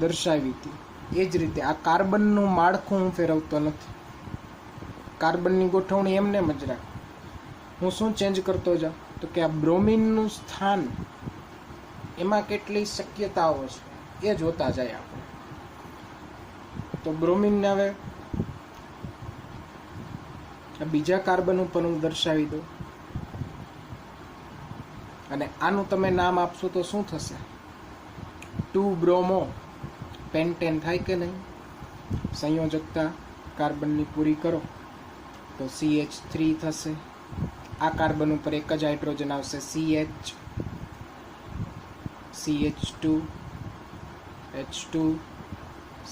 દર્શાવી હતી એ જ રીતે આ કાર્બનનું માળખું હું ફેરવતો નથી. કાર્બનની ગોઠવણી એમને જ રાખ. હું શું ચેન્જ કરતો જાઉં, તો કે આ બ્રોમિનનું સ્થાન, એમાં કેટલી શક્યતાઓ છે એ જોતા જાય આપણે. તો બ્રોમિનને હવે બીજા કાર્બન ઉપર હું દર્શાવી દઉં અને આનું તમે નામ આપશો તો શું થશે? 2 બ્રોમો પેન્ટેન થાય કે નહીં? સંયોજકતા કાર્બનની પૂરી કરો તો CH3 થશે. આ કાર્બન ઉપર એક જ હાઇડ્રોજન આવશે CH, CH2, H2,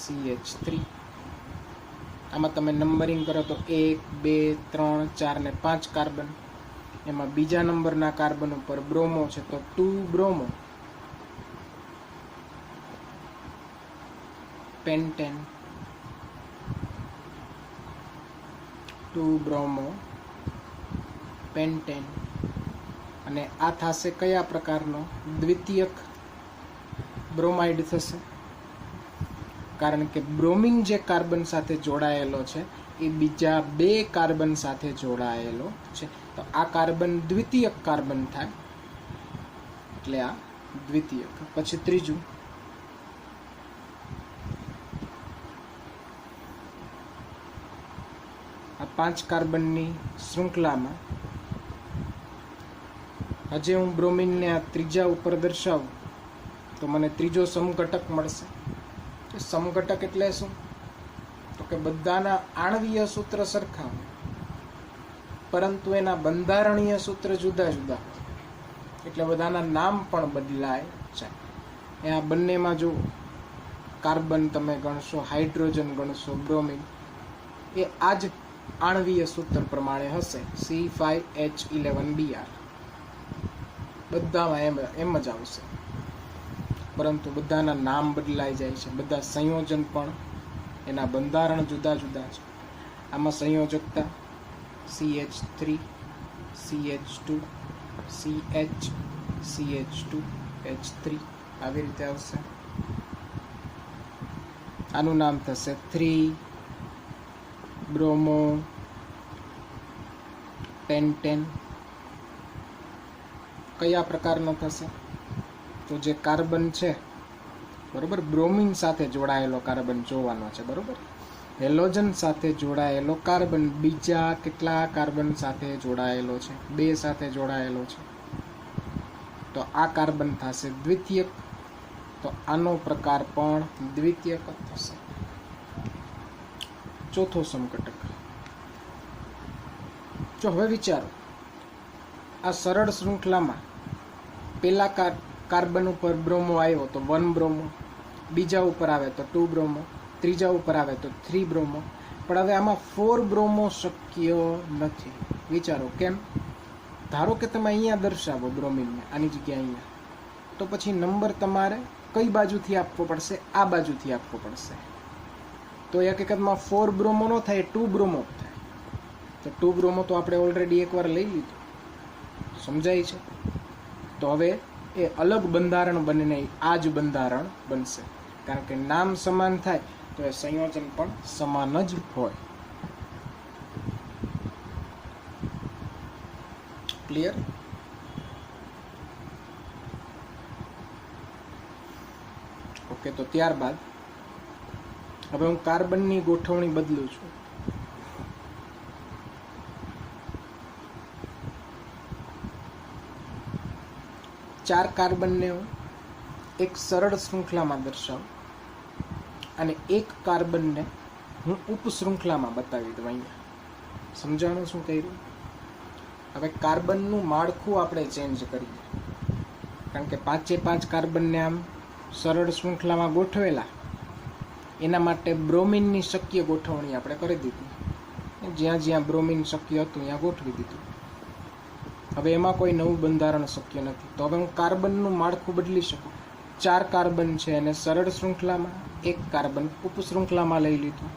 CH3. આમાં તમે નંબરિંગ કરો તો 1, 2, 3, 4 ને 5 કાર્બન. એમાં બીજા નંબરના કાર્બન ઉપર બ્રોમો છે તો 2 બ્રોમો પેન્ટેન. 2 bromo pentane. અને આ થશે કયા પ્રકારનો? દ્વિતીયક બ્રોમાઇડ થશે. કારણ કે બ્રોમિન જે કાર્બન સાથે જોડાયેલો છે એ બીજા 2 કાર્બન સાથે જોડાયેલો છે. તો આ કાર્બન દ્વિતીયક કાર્બન થાય, એટલે આ દ્વિતીયક. પછી ત્રીજું, આ 5 કાર્બનની શૃંખલામાં હજી હું બ્રોમિનને આ ત્રીજા ઉપર દર્શાવું તો મને ત્રીજો સમઘટક મળશે. સમઘટક એટલે શું? તો કે બધાના આણ્વીય સૂત્ર સરખા હોય પરંતુ એના બંધારણીય સૂત્ર જુદા જુદા હોય, એટલે બધાના નામ પણ બદલાય છે. એ આ બંનેમાં જો કાર્બન તમે ગણશો, હાઇડ્રોજન ગણશો, બ્રોમિન, એ આ જ આણ્વીય સૂત્ર પ્રમાણે હશે, C5H11Br. બધામાં એમ જ આવશે, પરંતુ બધાના નામ બદલાઈ જાય છે. બધા સંયોજન પણ એના બંધારણ જુદા જુદા છે. આમાં સંયોજકતા CH3 CH2 CH CH2 H3 આવી રીતે આવશે. આનું નામ થશે 3 બ્રોમો પેન્ટેન. કયા પ્રકારનો થશે? તો જે કાર્બન છે, બરોબર, બ્રોમિન સાથે જોડાયેલો કાર્બન જોવાનો છે, બરોબર. હેલોજન સાથે જોડાયેલો કાર્બન બીજા કેટલા કાર્બન સાથે જોડાયેલો છે? 2 સાથે જોડાયેલો છે, તો આ કાર્બન થશે દ્વિતીયક. તો આનો પ્રકાર પણ દ્વિતીયક જ થશે. ચોથો સમઘટક. જો હવે વિચારો, આ સરળ શૃંખલામાં પેલા કાર્બન ઉપર બ્રોમો આવ્યો તો 1 બ્રોમો, બીજા ઉપર આવે તો 2 બ્રોમો, ત્રીજા ઉપર આવે તો 3 બ્રોમો. પણ હવે આમાં 4 બ્રોમો શક્ય નથી. વિચારો કેમ? ધારો કે તમે અહીંયા દર્શાવો બ્રોમિનને, આની જગ્યાએ અહીંયા, તો પછી નંબર તમારે કઈ બાજુથી આપવો પડશે? આ બાજુથી આપવો પડશે. તો એ હકીકતમાં 4 બ્રોમો ન થાય, 2 બ્રોમો થાય. તો 2 બ્રોમો તો આપણે ઓલરેડી એકવાર લઈ લીધું, સમજાય છે? તો હવે એ અલગ બંધારણ બનીને આ જ બંધારણ બનશે, કારણ કે નામ સમાન થાય તો એ સંયોજન પણ સમાન જ હોય. ક્લિયર? ઓકે, તો ત્યારબાદ હવે હું કાર્બનની ગોઠવણી બદલું છું. ચાર કાર્બનને હું એક સરળ શૃંખલામાં દર્શાવું અને એક કાર્બનને હું ઉપશૃંખલામાં બતાવી દઉં. અહીંયા સમજાણું શું કર્યું? હવે કાર્બનનું માળખું આપણે ચેન્જ કરીએ, કારણ કે 5 કાર્બનને આમ સરળ શૃંખલામાં ગોઠવેલા, એના માટે બ્રોમિનની શક્ય ગોઠવણી આપણે કરી દીધી. જ્યાં જ્યાં બ્રોમિન શક્ય હતું ત્યાં ગોઠવી દીધું. હવે એમાં કોઈ નવું બંધારણ શક્ય નથી. તો હવે હું કાર્બનનું માળખું બદલી શકું. 4 કાર્બન છે અને સરળ શૃંખલામાં, 1 કાર્બન ઉપશૃંખલામાં લઈ લીધું.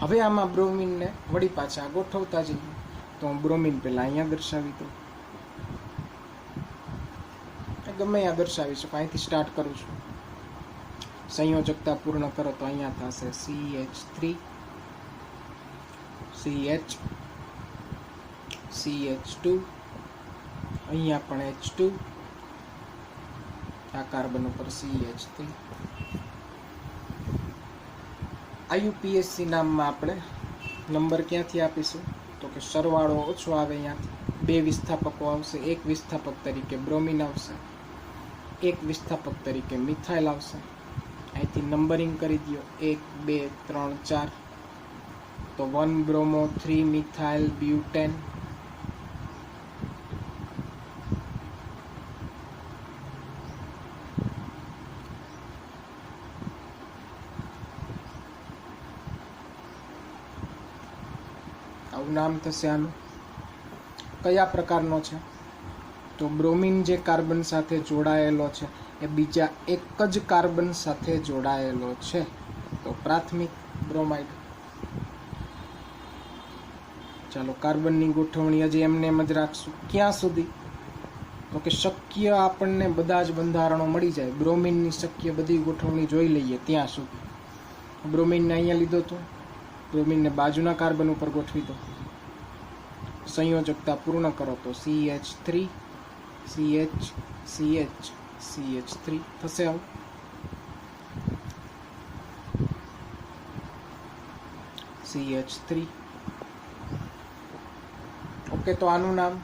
હવે આમાં બ્રોમિનને વળી પાછા ગોઠવતા જઈએ. તો હું બ્રોમિન પહેલાં અહીંયા દર્શાવી દઉં, ગમે અહીંયા દર્શાવી શકું. અહીંથી સ્ટાર્ટ કરું છું. સંયોજકતા પૂર્ણ કરો તો અહીંયા થશે CH3 CH CH2, અહીંયા પણ H2, આ કાર્બન ઉપર CH3. IUPAC નામમાં આપણે નંબર ક્યાંથી આપીશું? તો કે સરવાળો ઓછો આવે અહીંયાથી. 2 વિસ્થાપકો આવશે. એક વિસ્થાપક તરીકે બ્રોમિન આવશે, એક વિસ્થાપક તરીકે મિથાઇલ આવશે. અહીંથી નંબરિંગ કરી દો, 1 2 3 4. તો 1 બ્રોમો 3 મિથાઇલ બ્યુટેન. આવું નામ થશે આનું. કયા પ્રકારનો છે? તો બ્રોમિન જે કાર્બન સાથે જોડાયેલો છે એ બીજા એક જ કાર્બન સાથે જોડાયેલો છે, તો પ્રાથમિક બ્રોમાઇડ. ચાલો કાર્બનની ગોઠવણી હજી એમને એમ જ રાખશું. ક્યાં સુધી? તો કે શક્ય આપણને બધા જ બંધારણો મળી જાય, બ્રોમિનની શક્ય બધી ગોઠવણી જોઈ લઈએ ત્યાં સુધી. બ્રોમિનને અહીંયા લીધો તો બ્રોમિનને બાજુના કાર્બન ઉપર ગોઠવી દો. સંયોજકતા પૂર્ણ કરો તો CH3 CH CH CH3 થશે. આવું CH3. ઓકે, તો આનું નામ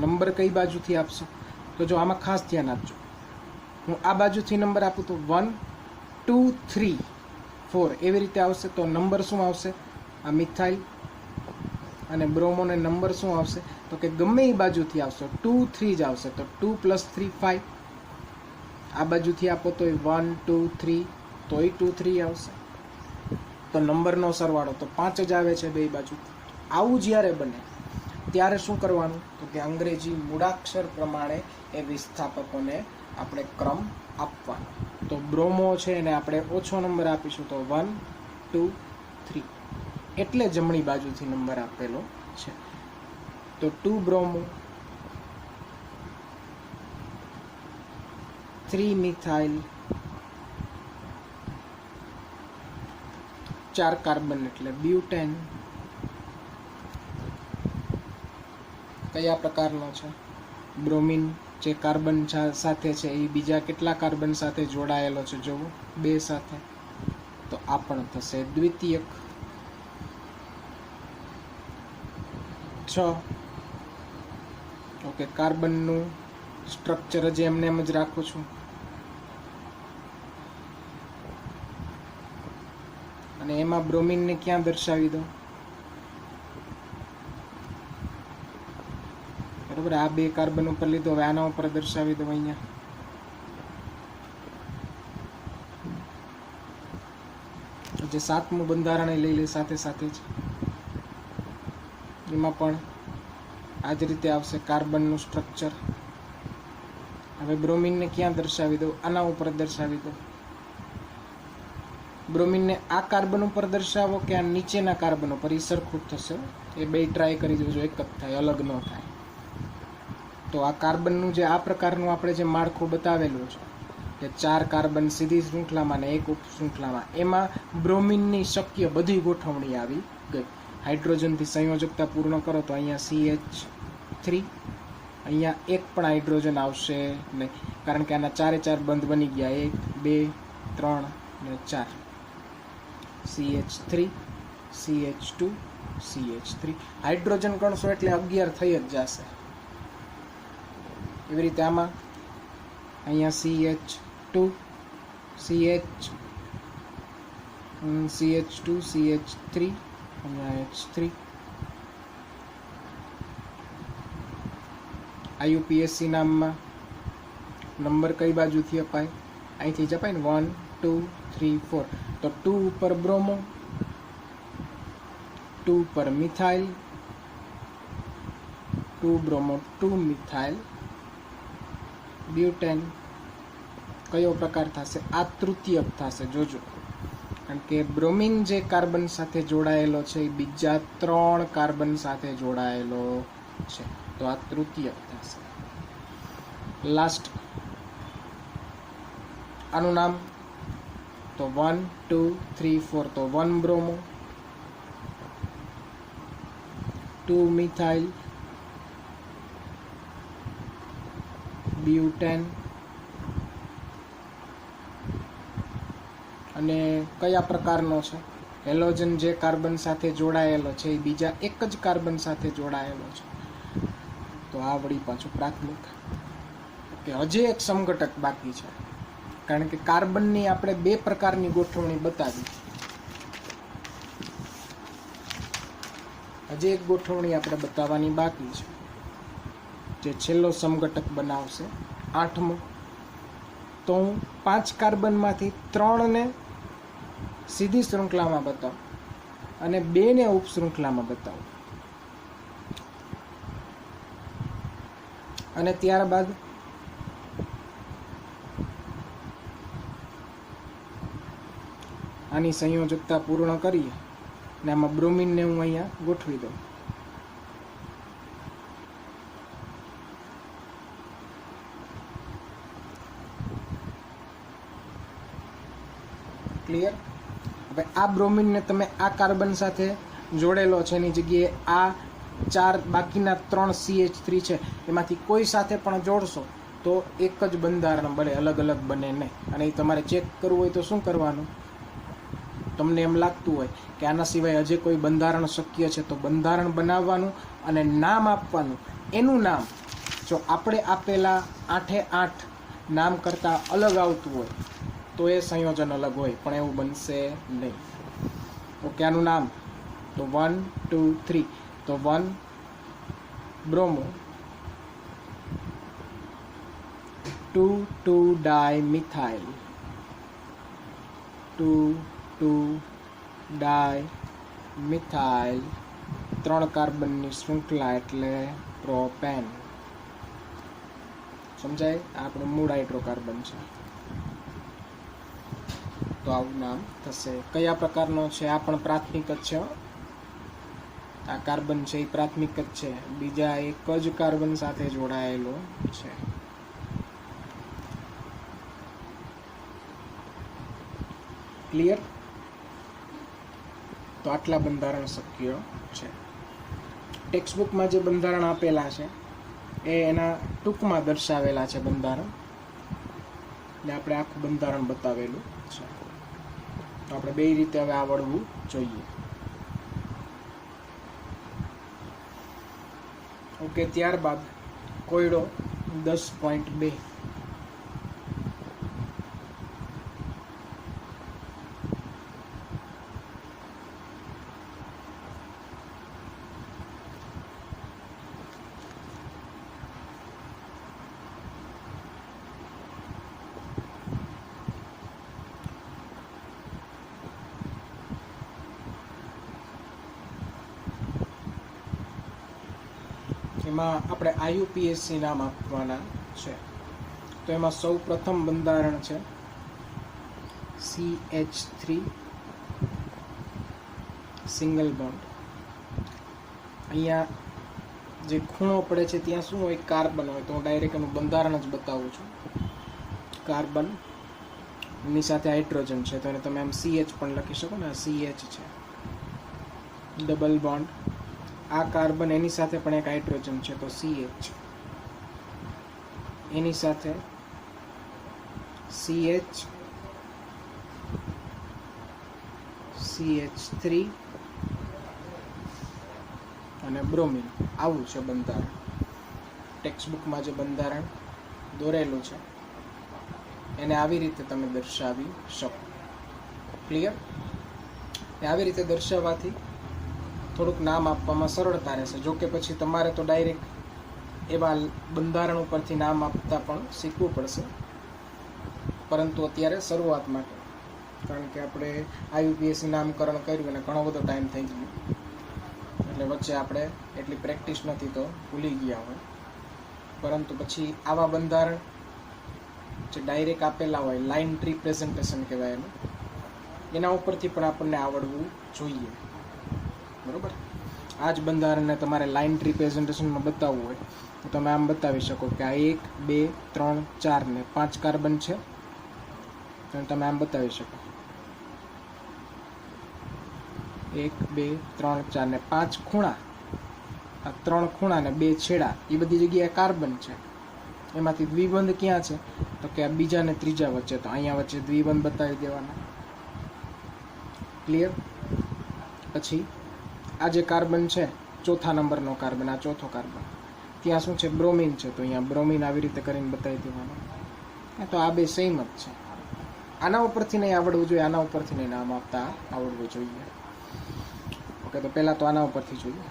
નંબર કઈ બાજુથી આપશો? તો જો આમાં ખાસ ધ્યાન આપજો, હું આ બાજુથી નંબર આપું તો 1 2 3 4 એવી રીતે આવશે. તો નંબર શું આવશે? આ મિથાઇલ અને બ્રોમોને નંબર શું આવશે? તો કે ગમે એ બાજુથી આવશો 2 3 જ આવશે. તો 2 + 3 5. આ બાજુથી આપો તો 1 2 3 તોય 2 3 આવશે. તો નંબરનો સરવાળો તો 5 જ આવે છે બે બાજુ. આવું જ્યારે બને ત્યારે શું કરવાનું? તો કે અંગ્રેજી મૂળાક્ષર પ્રમાણે એ વિસ્થાપકોને આપણે ક્રમ આપવાનો. તો બ્રોમો છે એને આપણે ઓછો નંબર આપીશું તો 1 2 3, એટલે જમણી બાજુથી નંબર આપેલો છે. તો 2 બ્રોમો, 3 મિથાઇલ, 4 કાર્બન એટલે બ્યુટેન. કયા પ્રકારનો છે? બ્રોમિન જે કાર્બન સાથે છે એ બીજા કેટલા કાર્બન સાથે જોડાયેલો છે? જોવો, 2 સાથે. તો આ પણ થશે દ્વિતીયક. 6. ઓકે, કાર્બનનું સ્ટ્રક્ચર જ એમને એમ જ રાખું છું. અને એમાં બ્રોમિનને ક્યાં દર્શાવી દો? બરાબર, આ 2 કાર્બન ઉપર લીધો, હવે આના ઉપર દર્શાવી દો અહીંયા. જે 7મું બંધારણ લઈ લે સાથે સાથે જ, એમાં પણ આ જ રીતે આવશે કાર્બનનું સ્ટ્રક્ચર. હવે બ્રોમિનને ક્યાં દર્શાવી દો? આના ઉપર દર્શાવી દો. બ્રોમિનને આ કાર્બન ઉપર દર્શાવો કે આ નીચેના કાર્બન ઉપર, એ સરખું જ થશે. એ બે ટ્રાય કરી જોજો, એક જ થાય, અલગ ન થાય. તો આ કાર્બનનું જે આ પ્રકારનું આપણે જે માળખું બતાવેલું છે કે 4 કાર્બન સીધી શૃંખલામાં ને 1 ઉપશૃંખલામાં, એમાં બ્રોમિનની શક્ય બધી ગોઠવણી આવી ગઈ. હાઇડ્રોજનથી સંયોજકતા પૂર્ણ કરો તો અહીંયા CH3, અહીંયા એક પણ હાઇડ્રોજન આવશે નહીં, કારણ કે આના 4 બંધ બની ગયા, 1 2 3 ને 4. CH3 CH2 CH3 હાઇડ્રોજન ગણશો એટલે 11 થઈ જ જશે. એવી રીતે આમાં અહીંયા CH2 CH2 CH3 અહીંયા H3. IUPAC નામમાં નંબર કઈ બાજુથી અપાય? અહીંથી જ અપાય ને, 1 2 3 4. તો 2 ઉપર બ્રોમો, 2 પર મિથાઇલ, 2 બ્રોમો 2 મિથાઇલ બ્યુટેન. કયો પ્રકાર થશે? આ તૃતીયક થશે. જોજો, કારણ કે બ્રોમિન જે કાર્બન સાથે જોડાયેલો છે એ બીજા 3 કાર્બન સાથે જોડાયેલો છે, તો આ તૃતીયક થશે. લાસ્ટ આનું નામ તો 1 2 3 4. તો 1 બ્રોમો, 2 મિથાઇલ બ્યુટેન. અને કયા પ્રકારનો છે? હેલોજન જે કાર્બન સાથે જોડાયેલો છે એ બીજા એક જ કાર્બન સાથે જોડાયેલો છે, તો આ વળી પાછું પ્રાથમિક. કે હજી એક સમઘટક બાકી છે, કારણ કે કાર્બનની આપણે 2 પ્રકારની ગોઠવણી બતાવી. હજી એક ગોઠવણી આપણે બતાવવાની બાકી છે, જે છેલ્લો સમઘટક બનાવશે 8મો. તો હું 5 કાર્બનમાંથી 3 ને સીધી શૃંખલામાં બતાવું અને 2 ને ઉપશૃંખલામાં બતાવું, અને ત્યારબાદ આની સંયોજકતા પૂર્ણ કરીએ અને આમાં બ્રોમિનને હું અહીંયા ગોઠવી દઉં. ક્લિયર? હવે આ બ્રોમિનને તમે આ કાર્બન સાથે જોડેલો છે એની જગ્યાએ આ ચાર બાકીના 3 CH3 છે એમાંથી કોઈ સાથે પણ જોડશો તો એક જ બંધારણ બને, અલગ અલગ બને નહીં. અને એ તમારે ચેક કરવું હોય તો શું કરવાનું? તમને એમ લાગતું હોય કે આના સિવાય હજી કોઈ બંધારણ શક્ય છે તો બંધારણ બનાવવાનું અને નામ આપવાનું. એનું નામ જો આપણે આપેલા 8 નામ કરતાં અલગ આવતું હોય તો એ સંયોજન અલગ હોય, પણ એવું બનશે નહીં. ઓકે, આનું નામ તો 1 2 3 તો 1 બ્રોમો, 2 2 ડાયમિથાઇલ, 2 2 ડાયમિથાઇલ, 3 કાર્બનની શૃંખલા એટલે પ્રોપેન. સમજાય? આ આપણું મૂળ હાઇડ્રોકાર્બન છે. તો આવું નામ થશે. કયા પ્રકારનો છે? આ પણ પ્રાથમિક જ છે. આ કાર્બન છે એ પ્રાથમિક જ છે, બીજા એક જ કાર્બન સાથે જોડાયેલો છે. ક્લિયર? તો આટલા બંધારણ શક્ય છે. ટેક્સ્ટબુકમાં જે બંધારણ આપેલા છે એ એના ટૂંકમાં દર્શાવેલા છે બંધારણ, એટલે આપણે આખું બંધારણ બતાવેલું છે. તો આપણે બે રીતે હવે આવડવું જોઈએ. ઓકે, ત્યારબાદ કોયડો 10.2. એમાં આપણે IUPAC નામ આપવાના છે. તો એમાં સૌ પ્રથમ બંધારણ છે CH3 સિંગલ બોન્ડ. અહીંયા જે ખૂણો પડે છે ત્યાં શું હોય? કાર્બન હોય. તો હું ડાયરેક્ટ એનું બંધારણ જ બતાવું છું. કાર્બન એની સાથે હાઇડ્રોજન છે તો એને તમે આમ CH પણ લખી શકો ને. CH છે. ડબલ બોન્ડ, આ કાર્બન એની સાથે પણ એક હાઇડ્રોજન છે તો CH, એની સાથે CH, CH3 અને બ્રોમિન. આવું છે બંધારણ. ટેક્સ્ટબુકમાં જે બંધારણ દોરેલું છે એને આવી રીતે તમે દર્શાવી શકો. ક્લિયર? આવી રીતે દર્શાવવાથી થોડુંક નામ આપવામાં સરળતા રહેશે. જો કે પછી તમારે તો ડાયરેક્ટ એવા બંધારણ ઉપરથી નામ આપતા પણ શીખવું પડશે, પરંતુ અત્યારે શરૂઆત માટે, કારણ કે આપણે IUPAC નામકરણ કર્યું અને ઘણો બધો ટાઈમ થઈ ગયો એટલે વચ્ચે આપણે એટલી પ્રેક્ટિસ નથી તો ભૂલી ગયા હોય. પરંતુ પછી આવા બંધારણ જે ડાયરેક્ટ આપેલા હોય, લાઇન રિપ્રેઝન્ટેશન કહેવાય એનું, એના ઉપરથી પણ આપણને આવડવું જોઈએ. બરોબર? આ જ બંધારણને તમારે લાઇન રિપ્રેઝન્ટેશનમાં બતાવવું હોય તો તમે આમ બતાવી શકો કે આ 1 2 3 4 ને 5 કાર્બન છે તો તમે આમ બતાવી શકો 1 2 3 4 ને 5 ખૂણા, આ 3 ખૂણા ને 2 છેડા, એ બધી જગ્યાએ કાર્બન છે. એમાંથી દ્વિબંધ ક્યાં છે? તો કે આ બીજા ને ત્રીજા વચ્ચે, તો અહીંયા વચ્ચે દ્વિબંધ બતાવી દેવાના. ક્લિયર? પછી આ જે કાર્બન છે, ચોથા નંબરનો કાર્બન, આ ચોથો કાર્બન, ત્યાં શું છે? બ્રોમિન છે, તો અહીંયા બ્રોમિન આવી રીતે કરીને બતાવી દેવાનું. તો આ બે સેમ જ છે. આના ઉપરથી નહીં આવડવું જોઈએ, આના ઉપરથી નહીં નામ આપતા આવડવું જોઈએ. ઓકે, તો પહેલાં તો આના ઉપરથી જોઈએ.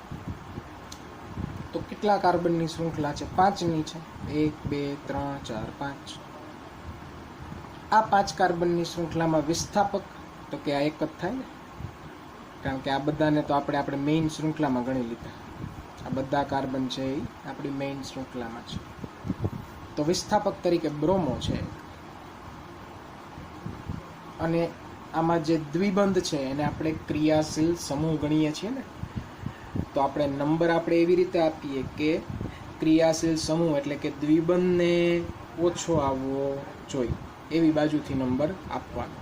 તો કેટલા કાર્બનની શૃંખલા છે? 5ની છે. 1 2 3 4 5. આ 5 કાર્બનની શૃંખલામાં વિસ્થાપક તો કે આ એક જ થાય ને, કારણ કે આ બધાને તો આપણે મેઇન શૃંખલામાં ગણી લીધા. આ બધા કાર્બન છે એ આપણી મેઇન શૃંખલામાં છે. તો વિસ્થાપક તરીકે બ્રોમો છે. અને આમાં જે દ્વિબંધ છે એને આપણે ક્રિયાશીલ સમૂહ ગણીએ છીએ ને, તો આપણે નંબર એવી રીતે આપીએ કે ક્રિયાશીલ સમૂહ એટલે કે દ્વિબંધને ઓછો આવવો જોઈએ એવી બાજુથી નંબર આપવાનો.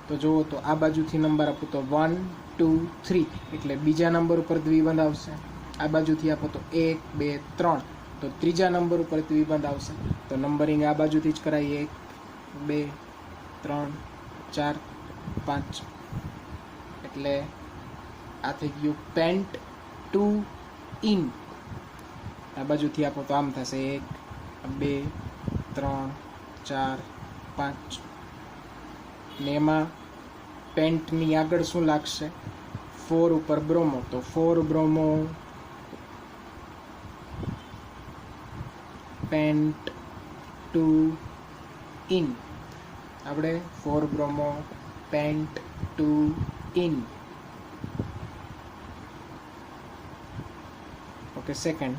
તો જુઓ, તો આ બાજુથી નંબર આપું તો 1 2 3 એટલે બીજા નંબર ઉપર દ્વિબંધ આવશે. આ બાજુથી આપો તો 1 2 3, તો ત્રીજા નંબર ઉપર દ્વિબંધ આવશે. તો નંબરિંગ આ બાજુથી જ કરાય. 1 2 3 4 5. એટલે આ થઈ ગયું પેન્ટ ટુ ઇન. આ બાજુથી આપો તો આમ થશે 1 2 3 4 5. ને એમાં પેન્ટની આગળ શું લાગશે? 4 ઉપર બ્રોમો, તો 4 બ્રોમો પેન્ટ ટુ ઇન. આપણે 4 bromo pent two yne. Okay, second.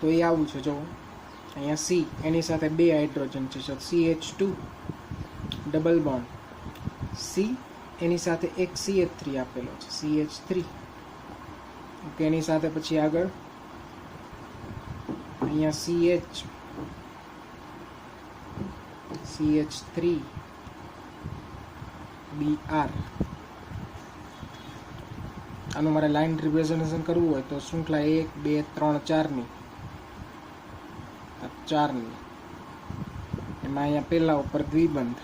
તો એ આવું છે. જો અહીંયા C, એની સાથે 2 હાઇડ્રોજન છે, તો CH2 ડબલ બોન્ડ. C એની સાથે એક CH3 આપેલો છે, CH3. ઓકે, એની સાથે પછી આગળ અહીંયા CH3 Br. આનું મારે લાઈન રિપ્રેઝન્ટેશન કરવું હોય તો શૃંખલા 1 2 3 4ની 4ની એમાં અહીંયા પહેલા ઉપર દ્વિબંધ.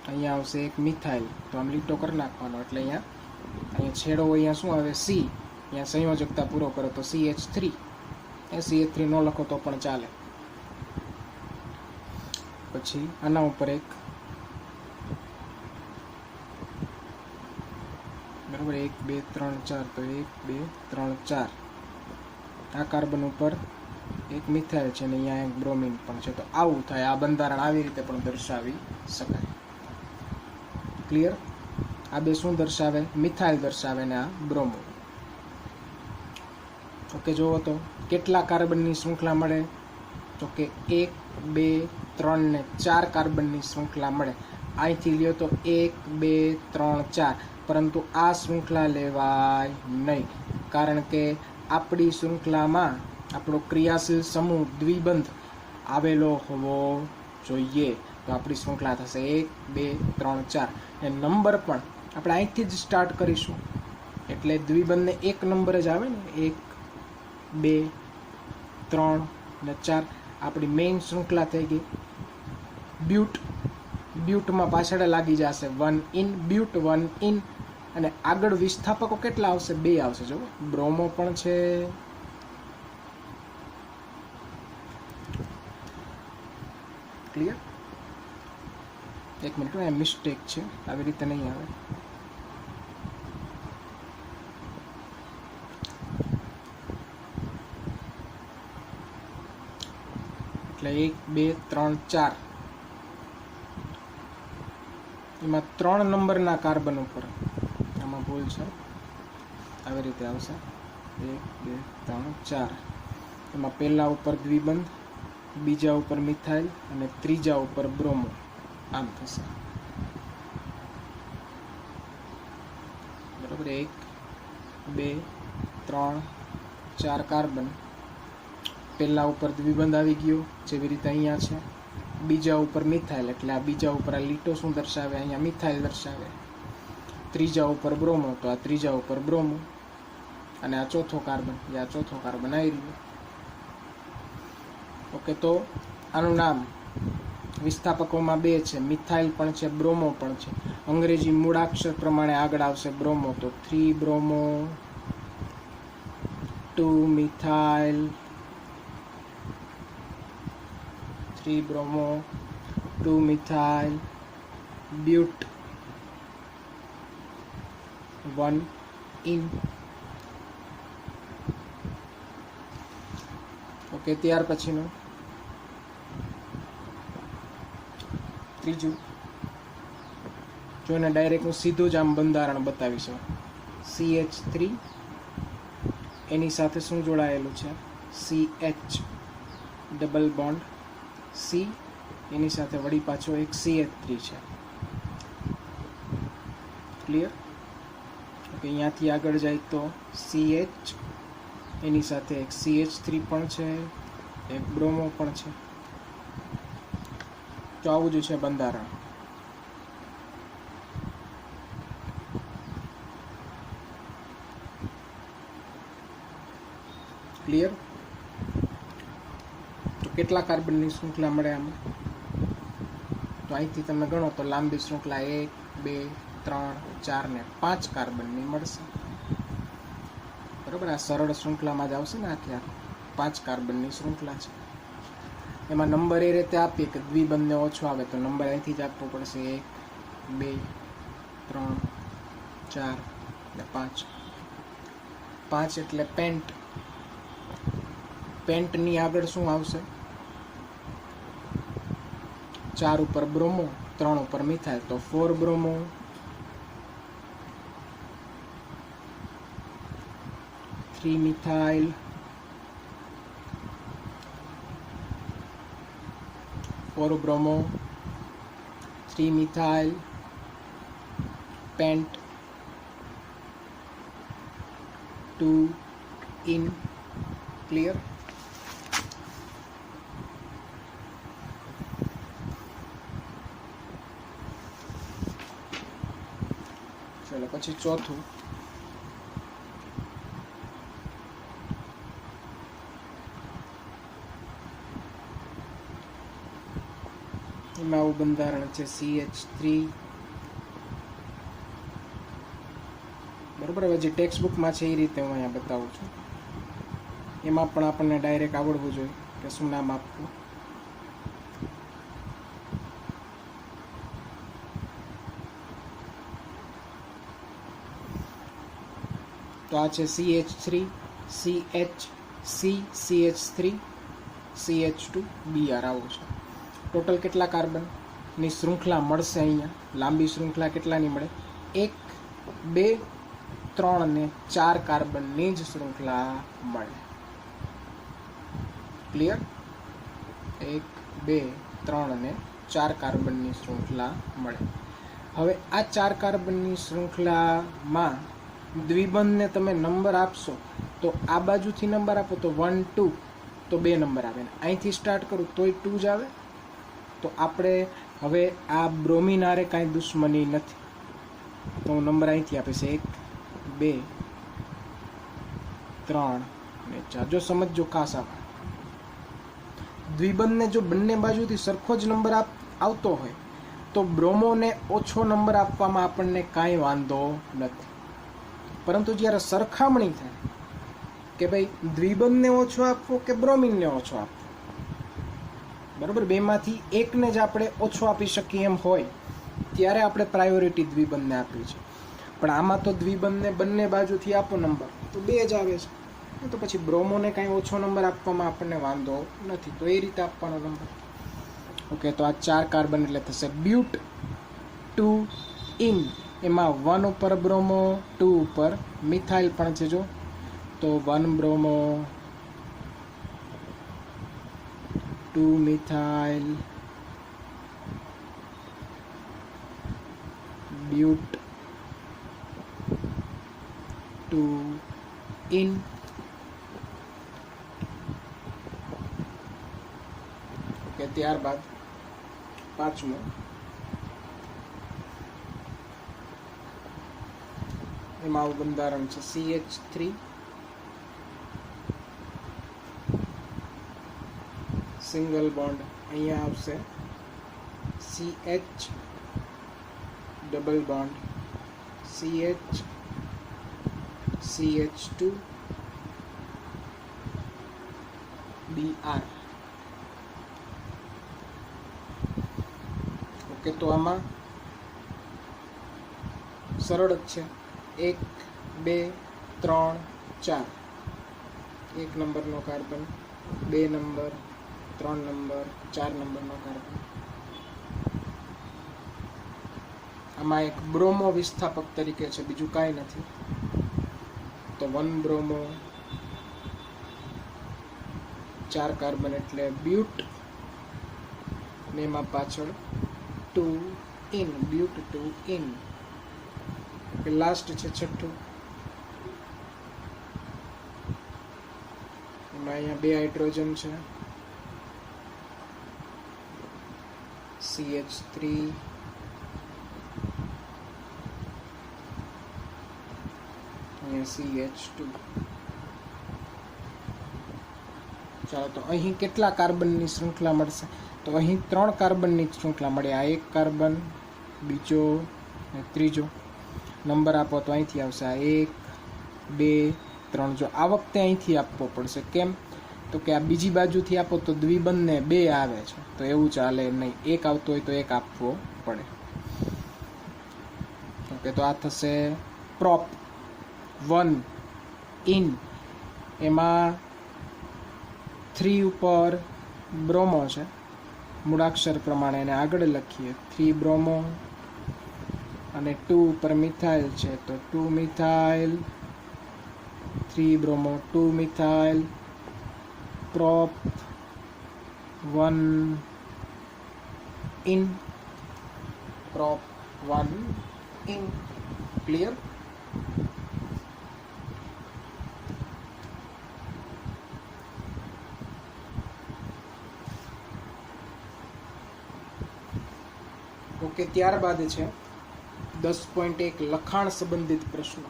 અહીંયા આવશે એક મિથાઇલ, તો આમ લીટો કરી નાખવાનો. એટલે અહીંયા છેડો અહીંયા શું આવે? C. અહીંયા સંયોજકતા પૂરો કરો તો CH3. CH3 ન લખો તો પણ ચાલે. પછી આના ઉપર એક, બરાબર, 1 2 3 4, તો 1 2 3 4. આ કાર્બન ઉપર એક મિથાઇલ છે અને અહીંયા એક બ્રોમિન પણ છે. તો આવું થાય. આ બંધારણ આવી રીતે પણ દર્શાવી શકાય. ક્લિયર? આ બે શું દર્શાવે? મિથાઇલ દર્શાવે ને આ બ્રોમો. ઓકે, જોવો તો કેટલા કાર્બનની શૃંખલા મળે? તો કે 1 2 3 ને 4 કાર્બનની શૃંખલા મળે. અહીંથી લ્યો તો 1 2 3 4, પરંતુ આ શૃંખલા લેવાય નહીં, કારણ કે આપણી શૃંખલામાં આપણો ક્રિયાશીલ સમૂહ દ્વિબંધ આવેલો હોવો જોઈએ. તો આપણી શૃંખલા થશે 1 2 3 4. અને નંબર પણ આપણે અહીંથી જ સ્ટાર્ટ કરીશું, એટલે દ્વિબંધને એક નંબર જ આવે ને. 1 2 3 ને 4 આપણી મેઇન શૃંખલા થઈ ગઈ. બ્યુટમાં પાછળ લાગી જશે 1 ઇન, બ્યુટ 1 ઇન. અને આગળ વિસ્થાપકો કેટલા આવશે? 2 આવશે. જો બ્રોમો પણ છે, ક્લિયર? એક મિનિટ, મિસ્ટેક છે, આવી રીતે નહીં આવે. એટલે 1 2 3 4 એમાં 3 નંબરના કાર્બન ઉપર, આમાં ભૂલ છે, આવી રીતે આવશે 1 2 3 4. એમાં પહેલા ઉપર દ્વિબંધ, બીજા ઉપર મિથાઇલ અને ત્રીજા ઉપર બ્રોમો. આમ થશે, બરાબર. 1 2 3 4 કાર્બન. પહેલા ઉપર દ્વિબંધ આવી ગયો, જેવી રીતે અહીંયા છે. બીજા ઉપર મિથાઇલ, એટલે આ બીજા ઉપર આ લીટો શું દર્શાવે? અહીંયા મિથાઇલ દર્શાવે. ત્રીજા ઉપર બ્રોમો, તો આ ત્રીજા ઉપર બ્રોમો. અને આ ચોથો કાર્બન, આ ચોથો કાર્બન આવી રહ્યો. ઓકે, તો આનું નામ વિસ્થાપકોમાં 2 છે, મિથાઇલ પણ છે, બ્રોમો પણ છે. અંગ્રેજી મૂળાક્ષર પ્રમાણે આગળ આવશે બ્રોમો, તો 3 bromo 2 methyl, 3 bromo 2 methyl, બ્યુટ 1 in. Okay, ત્યાર પછીનું ત્રીજું, જો એને ડાયરેક્ટ હું સીધું જ આમ બંધારણ બતાવીશું. CH3 એની સાથે શું જોડાયેલું છે? CH double bond. C એની સાથે વળી પાછો એક CH3 છે. ક્લિયર? ઓકે, અહીંયાથી આગળ જાય તો CH એની સાથે એક CH3 પણ છે, એક બ્રોમો પણ છે. તો આવું જ છે બંધારણ. ક્લિયર? તો કેટલા કાર્બનની શૃંખલા મળે આમાં? તો અહીંથી તમે ગણો તો લાંબી શૃંખલા 1 2 3 4 ને 5 કાર્બનની મળશે. બરાબર, આ સરળ શૃંખલામાં જ આવશે ને આખી 5 કાર્બનની શૃંખલા છે. એમાં નંબર એ રીતે આપીએ કે દ્વિબંધને ઓછો આવે તો નંબર અહીંથી જ આપવો પડશે 1 2 3 4 ને 5. 5 એટલે પેન્ટ. પેન્ટની આગળ શું આવશે? 4 ઉપર બ્રોમો, 3 ઉપર મિથાઇલ, તો 4 bromo, 3 methyl, 4 bromo, 3 methyl, pant, 2 in. Clear? ચલો પછી ચોથું. એમાં આવું બંધારણ છે CH3. બરોબર, હવે જે ટેક્સ્ટ બુકમાં છે એ રીતે હું અહીંયા બતાવું છું. એમાં પણ આપણને ડાયરેક્ટ આવડવું જોઈએ કે શું નામ આપવું. તો આ છે CH3 CHC CH3 CH2 Br આવું છે. ટોટલ કેટલા કાર્બનની શૃંખલા મળશે? અહીંયા લાંબી શૃંખલા કેટલાની મળે? 1 2 3 અને 4 કાર્બનની જ શૃંખલા મળે. ક્લિયર? 1 2 3 અને 4 કાર્બનની શૃંખલા મળે. હવે આ 4 કાર્બનની શૃંખલામાં દ્વિબંધને તમે નંબર આપશો તો આ બાજુથી નંબર આપો તો 1 2 તો 2 નંબર આવે. અહીંથી સ્ટાર્ટ કરું તોય 2 જ આવે. તો આપણે હવે આ બ્રોમિન હારે કાંઈ દુશ્મની નથી, તો હું નંબર અહીંથી આપીશ 1 2 3 ને 4. જો સમજો ખાસ આવે, દ્વિબંધને જો બંને બાજુથી સરખો જ નંબર આવતો હોય તો બ્રોમોને ઓછો નંબર આપવામાં આપણને કાંઈ વાંધો નથી. પરંતુ જ્યારે સરખામણી થાય કે ભાઈ દ્વિબંધને ઓછો આપવો કે બ્રોમિનને ઓછો આપવો, બરાબર, બેમાંથી એકને જ આપણે ઓછો આપી શકીએ એમ હોય ત્યારે આપણે પ્રાયોરિટી દ્વિબંધને આપી છે. પણ આમાં તો દ્વિબંધને બંને બાજુથી આપો નંબર તો 2 જ આવે છે, તો પછી બ્રોમોને કાંઈ ઓછો નંબર આપવામાં આપણને વાંધો નથી. તો એ રીતે આપવાનો નંબર. ઓકે, તો આ 4 કાર્બન એટલે થશે બ્યુટ 2 ઇન. એમાં 1 ઉપર બ્રોમો, 2 ઉપર મિથાઇલ પણ છે. જો તો 1 બ્રોમો, 2 મિથાઇલ, બ્યુટ 2 ઇન. ઓકે, ત્યારબાદ પાંચમું. એમાં આવું બંધારણ છે CH3 સિંગલ બોન્ડ, અહીંયા આવશે CH double bond, CH CH2 Br. Okay, તો આમાં સરળ જ છે. 1 2 3 4. 1 નંબરનો કાર્બન, 2 નંબર, 3 નંબર, 4 નંબરનો કાર્બન. આમાં એક બ્રોમો વિસ્થાપક તરીકે છે, બીજું કાંઈ નથી. તો 1 બ્રોમો, 4 કાર્બન એટલે બ્યુટ, ને એમાં પાછળ 2 ઇન, બ્યુટ 2 ઇન. લાસ્ટ છે છઠ્ઠું. એમાં અહીંયા 2 હાઇડ્રોજન છે, CH3 અહીંયા CH2. ચાલો તો અહીં કેટલા કાર્બનની શૃંખલા મળશે? તો અહીં 3 કાર્બનની શૃંખલા મળે. આ એક કાર્બન, બીજો અને ત્રીજો. નંબર આપો તો અહીંથી આવશે. આ 1 2 3. જો આ વખતે અહીંથી આપવો પડશે. કેમ? તો કે આ બીજી બાજુથી આપો તો દ્વિબંધને 2 આવે છે, તો એવું ચાલે નહીં. 1 આવતો હોય તો 1 આપવો પડે. ઓકે, તો આ થશે પ્રોપ 1 ઇન. એમાં 3 ઉપર બ્રોમો છે, મૂળાક્ષર પ્રમાણે એને આગળ લખીએ. 3 બ્રોમો અને 2 ઉપર મિથાઇલ છે, તો 2 methyl, 3 bromo, 2 methyl, prop 1 in, prop 1 in. Clear? Okay, ત્યારબાદ છે 10.1 લખાણ સંબંધિત પ્રશ્નો.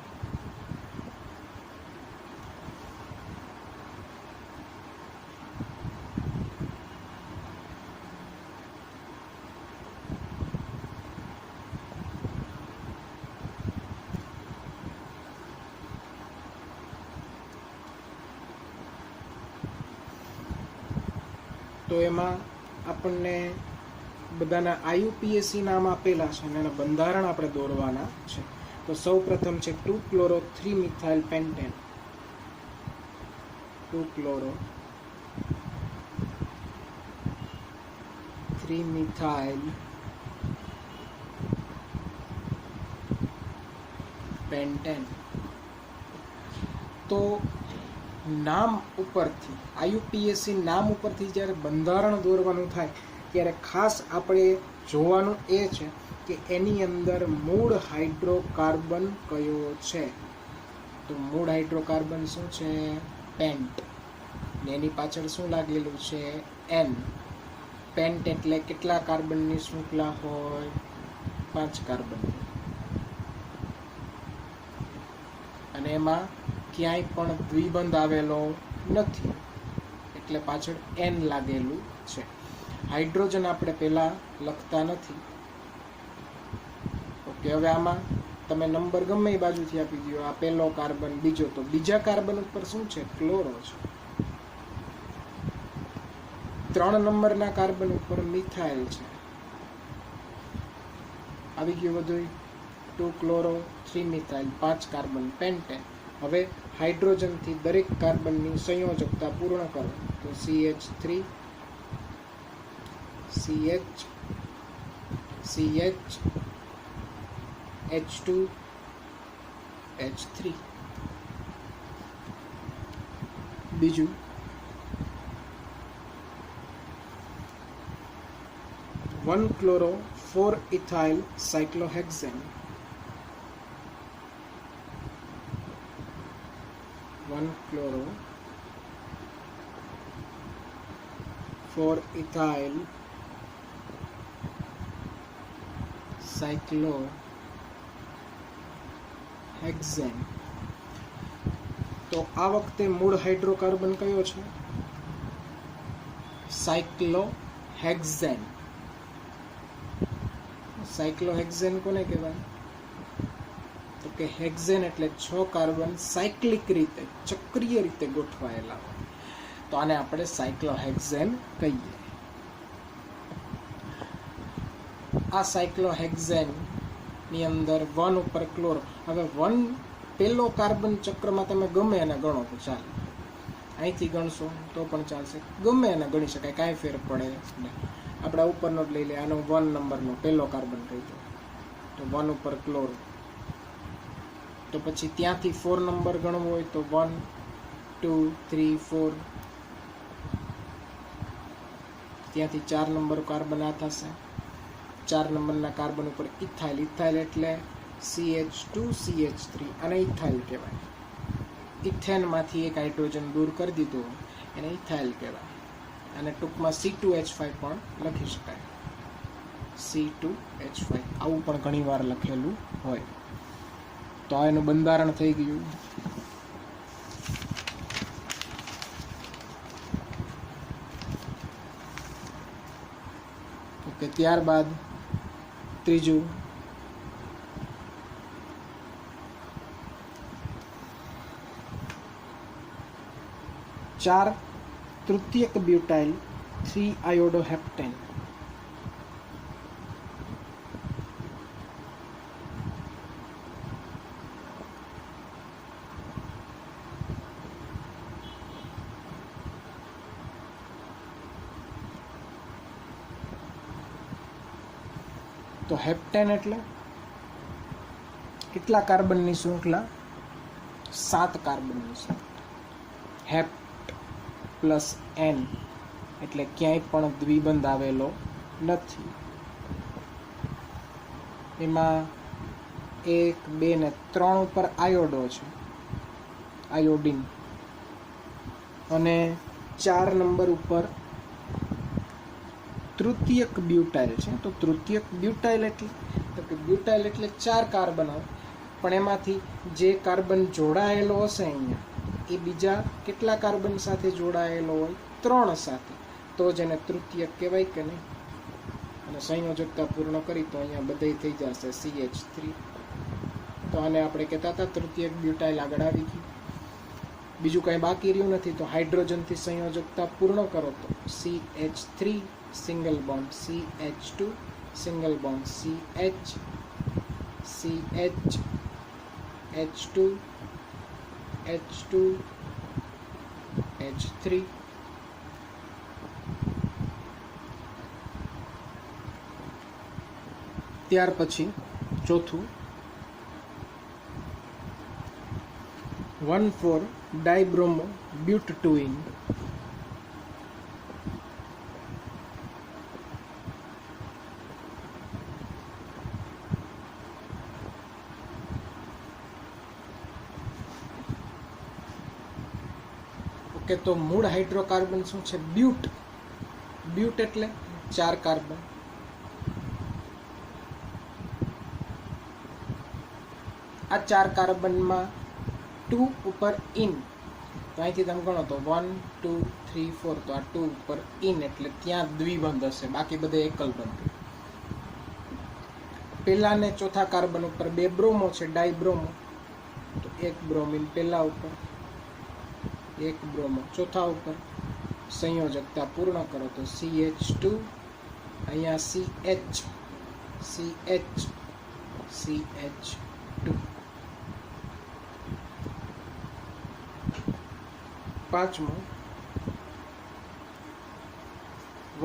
તો એમાં આપણને બધાના IUPAC નામ આપેલા છે અને એના બંધારણ આપણે દોરવાના છે. તો સૌ પ્રથમ છે 2 chloro 3 methyl pentane. 2 chloro 3 methyl pentane. તો નામ ઉપરથી, IUPAC નામ ઉપરથી જ્યારે બંધારણ દોરવાનું થાય ત્યારે ખાસ આપણે જોવાનું એ છે કે એની અંદર મૂળ હાઇડ્રોકાર્બન કયો છે. તો મૂળ હાઇડ્રોકાર્બન શું છે? પેન્ટ. ને એની પાછળ શું લાગેલું છે? N. પેન્ટ એટલે કેટલા કાર્બનની શૃંખલા હોય? 5 કાર્બન. અને એમાં ક્યાંય પણ દ્વિબંધ આવેલો નથી, એટલે પાછળ N લાગેલું છે. હાઇડ્રોજન આપણે પહેલા લખતા નથી. ઓકે, હવે આમાં તમે નંબર ગમે એ બાજુથી આપી દો. આ પહેલો કાર્બન, બીજો. તો બીજા કાર્બન ઉપર શું છે? ક્લોરો છે. 3 નંબરના કાર્બન ઉપર મિથાઇલ છે. આવી ગયું બધું. 2 ક્લોરો 3 મિથાઇલ, 5 કાર્બન પેન્ટેન. હવે હાઇડ્રોજનથી દરેક કાર્બનની સંયોજકતા પૂર્ણ કરો. તો CH3 CH CH H2 H3. બીજું 1 chloro 4 ethyl cyclohexane. 1 chloro 4 ethyl cyclohexane. તો આ વખતે મૂળ હાઇડ્રોકાર્બન કયો છે? સાયક્લોહેક્સેન. સાયક્લોહેક્સેન કોને કહેવાય? તો કે હેક્સેન એટલે 6 કાર્બન સાયક્લિક રીતે, ચક્રીય રીતે ગોઠવાયેલા હોય. તો આને આપણે સાયક્લોહેક્સેન કહીએ. આ સાયક્લોહેક્સેન ની અંદર 1 ઉપર ક્લોરો. હવે 1 પહેલો કાર્બન ચક્રમાં તમે ગમે એને ગણો તો ચાલે. અહીંથી ગણશો તો પણ ચાલશે, ગમે એને ગણી શકાય, કાંઈ ફેર પડે નહીં. આપણે ઉપરનો જ લઈ લે. આનો 1 નંબરનો પહેલો કાર્બન કહી દો. તો 1 ઉપર ક્લોરો. તો પછી ત્યાંથી 4 નંબર ગણવો હોય તો 1 2 3 4. ત્યાંથી 4 નંબર કાર્બન આ થશે. 4 નંબરના કાર્બન ઉપર ઇથાઇલ. ઇથાઇલ એટલે CH2 CH3. અને ઇથાઇલ કહેવાય. ઇથેનમાંથી એક હાઇડ્રોજન દૂર કરી દીધો એને ઇથાઇલ કહેવાય. અને ટૂંકમાં C2H5 પણ લખી શકાય. C2H5 આવું પણ ઘણીવાર લખેલું હોય. તો આ એનું બંધારણ થઈ ગયું. કે ત્યારબાદ ત્રીજું ચાર તૃતીયક બ્યુટાઇલ 3 આયોડોહેપ્ટેન. તો હેપ્ટેન એટલે કેટલા કાર્બનની શૃંખલા? 7 કાર્બનની શૃંખલા. હેપ્ટ પ્લસ એન એટલે ક્યાંય પણ દ્વિબંધ આવેલો નથી. એમાં 1, 2 ને 3 ઉપર આયોડો છે, આયોડિન, અને 4 નંબર ઉપર તૃતીયક બ્યુટાઇલ છે. તો તૃતીયક બ્યુટાઇલ એટલે તો કે બ્યુટાઇલ એટલે 4 કાર્બન હોય, પણ એમાંથી જે કાર્બન જોડાયેલો હશે અહીંયા એ બીજા કેટલા કાર્બન સાથે જોડાયેલો હોય? 3 સાથે. તો જ એને તૃતીયક કહેવાય કે નહીં? અને સંયોજકતા પૂર્ણ કરી તો અહીંયા બધે થઈ જશે CH3. તો આને આપણે કહેતા હતા તૃતીયક બ્યુટાઇલ. આગળ આવી ગયું. બીજું કંઈ બાકી રહ્યું નથી. તો હાઇડ્રોજનથી સંયોજકતા પૂર્ણ કરો તો CH3 single bond, CH2 single bond, CH, CH, H2, H2, H3. ત્યાર પછી ચોથું 1,4 ડાયબ્રોમો બ્યુટટુઇન. ઓકે, તો મૂળ હાઇડ્રોકાર્બન શું છે? બ્યુટ. બ્યુટ એટલે 4 કાર્બન. આ 4 કાર્બનમાં 2 ઉપર ઇન. તો અહીંથી તમે ગણો તો 1, 2, 3, 4. તો આ 2 ઉપર ઇન એટલે ત્યાં દ્વિબંધ હશે, બાકી બધે એકલ બંધ. પહેલા ને ચોથા કાર્બન ઉપર 2 બ્રોમો છે, ડાયબ્રોમો. તો 1 બ્રોમિન પહેલા ઉપર, 1 બ્રોમો ચોથા ઉપર. સંયોજકતા પૂર્ણ કરો તો CH2, અહીંયા CH, CH, CH2. પાંચમો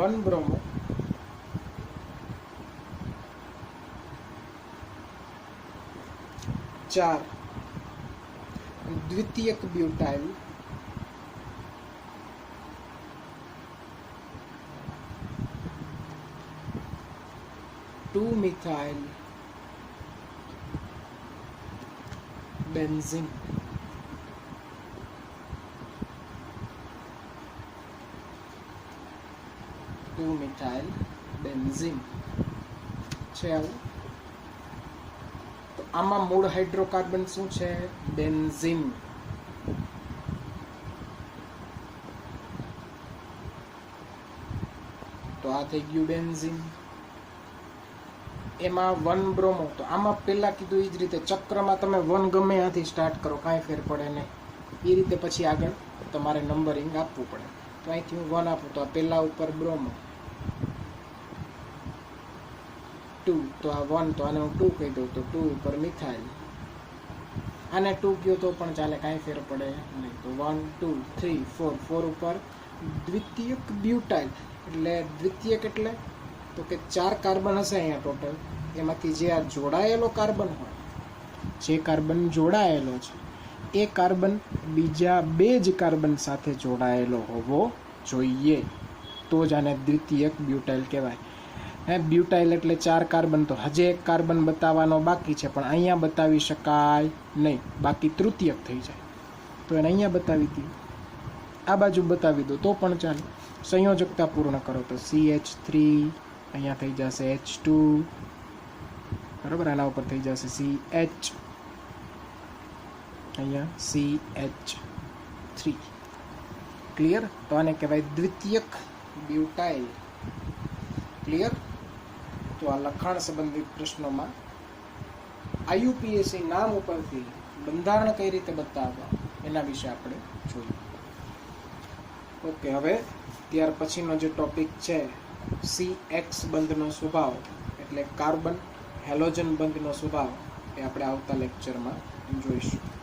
1 બ્રોમો, 4 દ્વિતીયક butyl, 2 methyl benzene. Methyl benzene છે આવું. તો આમાં મૂળ હાઇડ્રોકાર્બન શું છે? બેન્ઝીન. તો આ થઈ ગયું બેન્ઝીન. એમાં 1 બ્રોમો. તો આમાં પહેલા કીધું એ જ રીતે ચક્રમાં તમે 1 ગમે ત્યાંથી સ્ટાર્ટ કરો, કાંઈ ફેર પડે નહીં. એ રીતે પછી આગળ તમારે નંબરિંગ આપવું પડે. તો અહીંથી હું 1 આપું તો આ પહેલા ઉપર બ્રોમો, 2. તો આ 1, તો આને હું 2 કહી દઉં તો 2 ઉપર મિથાઇલ. આને 2 કહ્યો તો પણ ચાલે, કાંઈ ફેર પડે નહીં. તો 1, 2, 3, 4. 4 ઉપર દ્વિતીયક બ્યુટાઇલ. એટલે દ્વિતીયક એટલે તો કે 4 કાર્બન હશે અહીંયા ટોટલ. એમાંથી જે આ જોડાયેલો કાર્બન હોય, જે કાર્બન જોડાયેલો છે એ કાર્બન બીજા 2 જ કાર્બન સાથે જોડાયેલો હોવો જોઈએ. તો જ આને દ્વિતીયક બ્યુટાઇલ કહેવાય. બ્યુટાઇલ એટલે 4 કાર્બન. તો હજે 1 કાર્બન બતાવવાનો બાકી છે, પણ અહીંયા બતાવી શકાય નહીં, બાકી તૃતીયક થઈ જાય. તો એને અહીંયા બતાવી દઈએ, આ બાજુ બતાવી દો તો પણ ચાલે. સંયોજકતા પૂર્ણ કરો તો CH3, અહીંયા થઈ જશે H2, બરાબર. આના ઉપર થઈ જશે CH, અહીંયા CH3. ક્લિયર? તો આને કહેવાય દ્વિતીયક બ્યુટાઇલ. ક્લિયર? તો આ લખાણ સંબંધિત પ્રશ્નોમાં IUPAC નામ ઉપરથી બંધારણ કઈ રીતે બતાવવા એના વિશે આપણે જોઈએ. ઓકે, હવે ત્યાર પછીનો જે ટોપિક છે CX બંધનો સ્વભાવ એટલે કાર્બન હેલોજન બંધનો સ્વભાવ એ આપણે આવતા લેક્ચરમાં જોઈશું.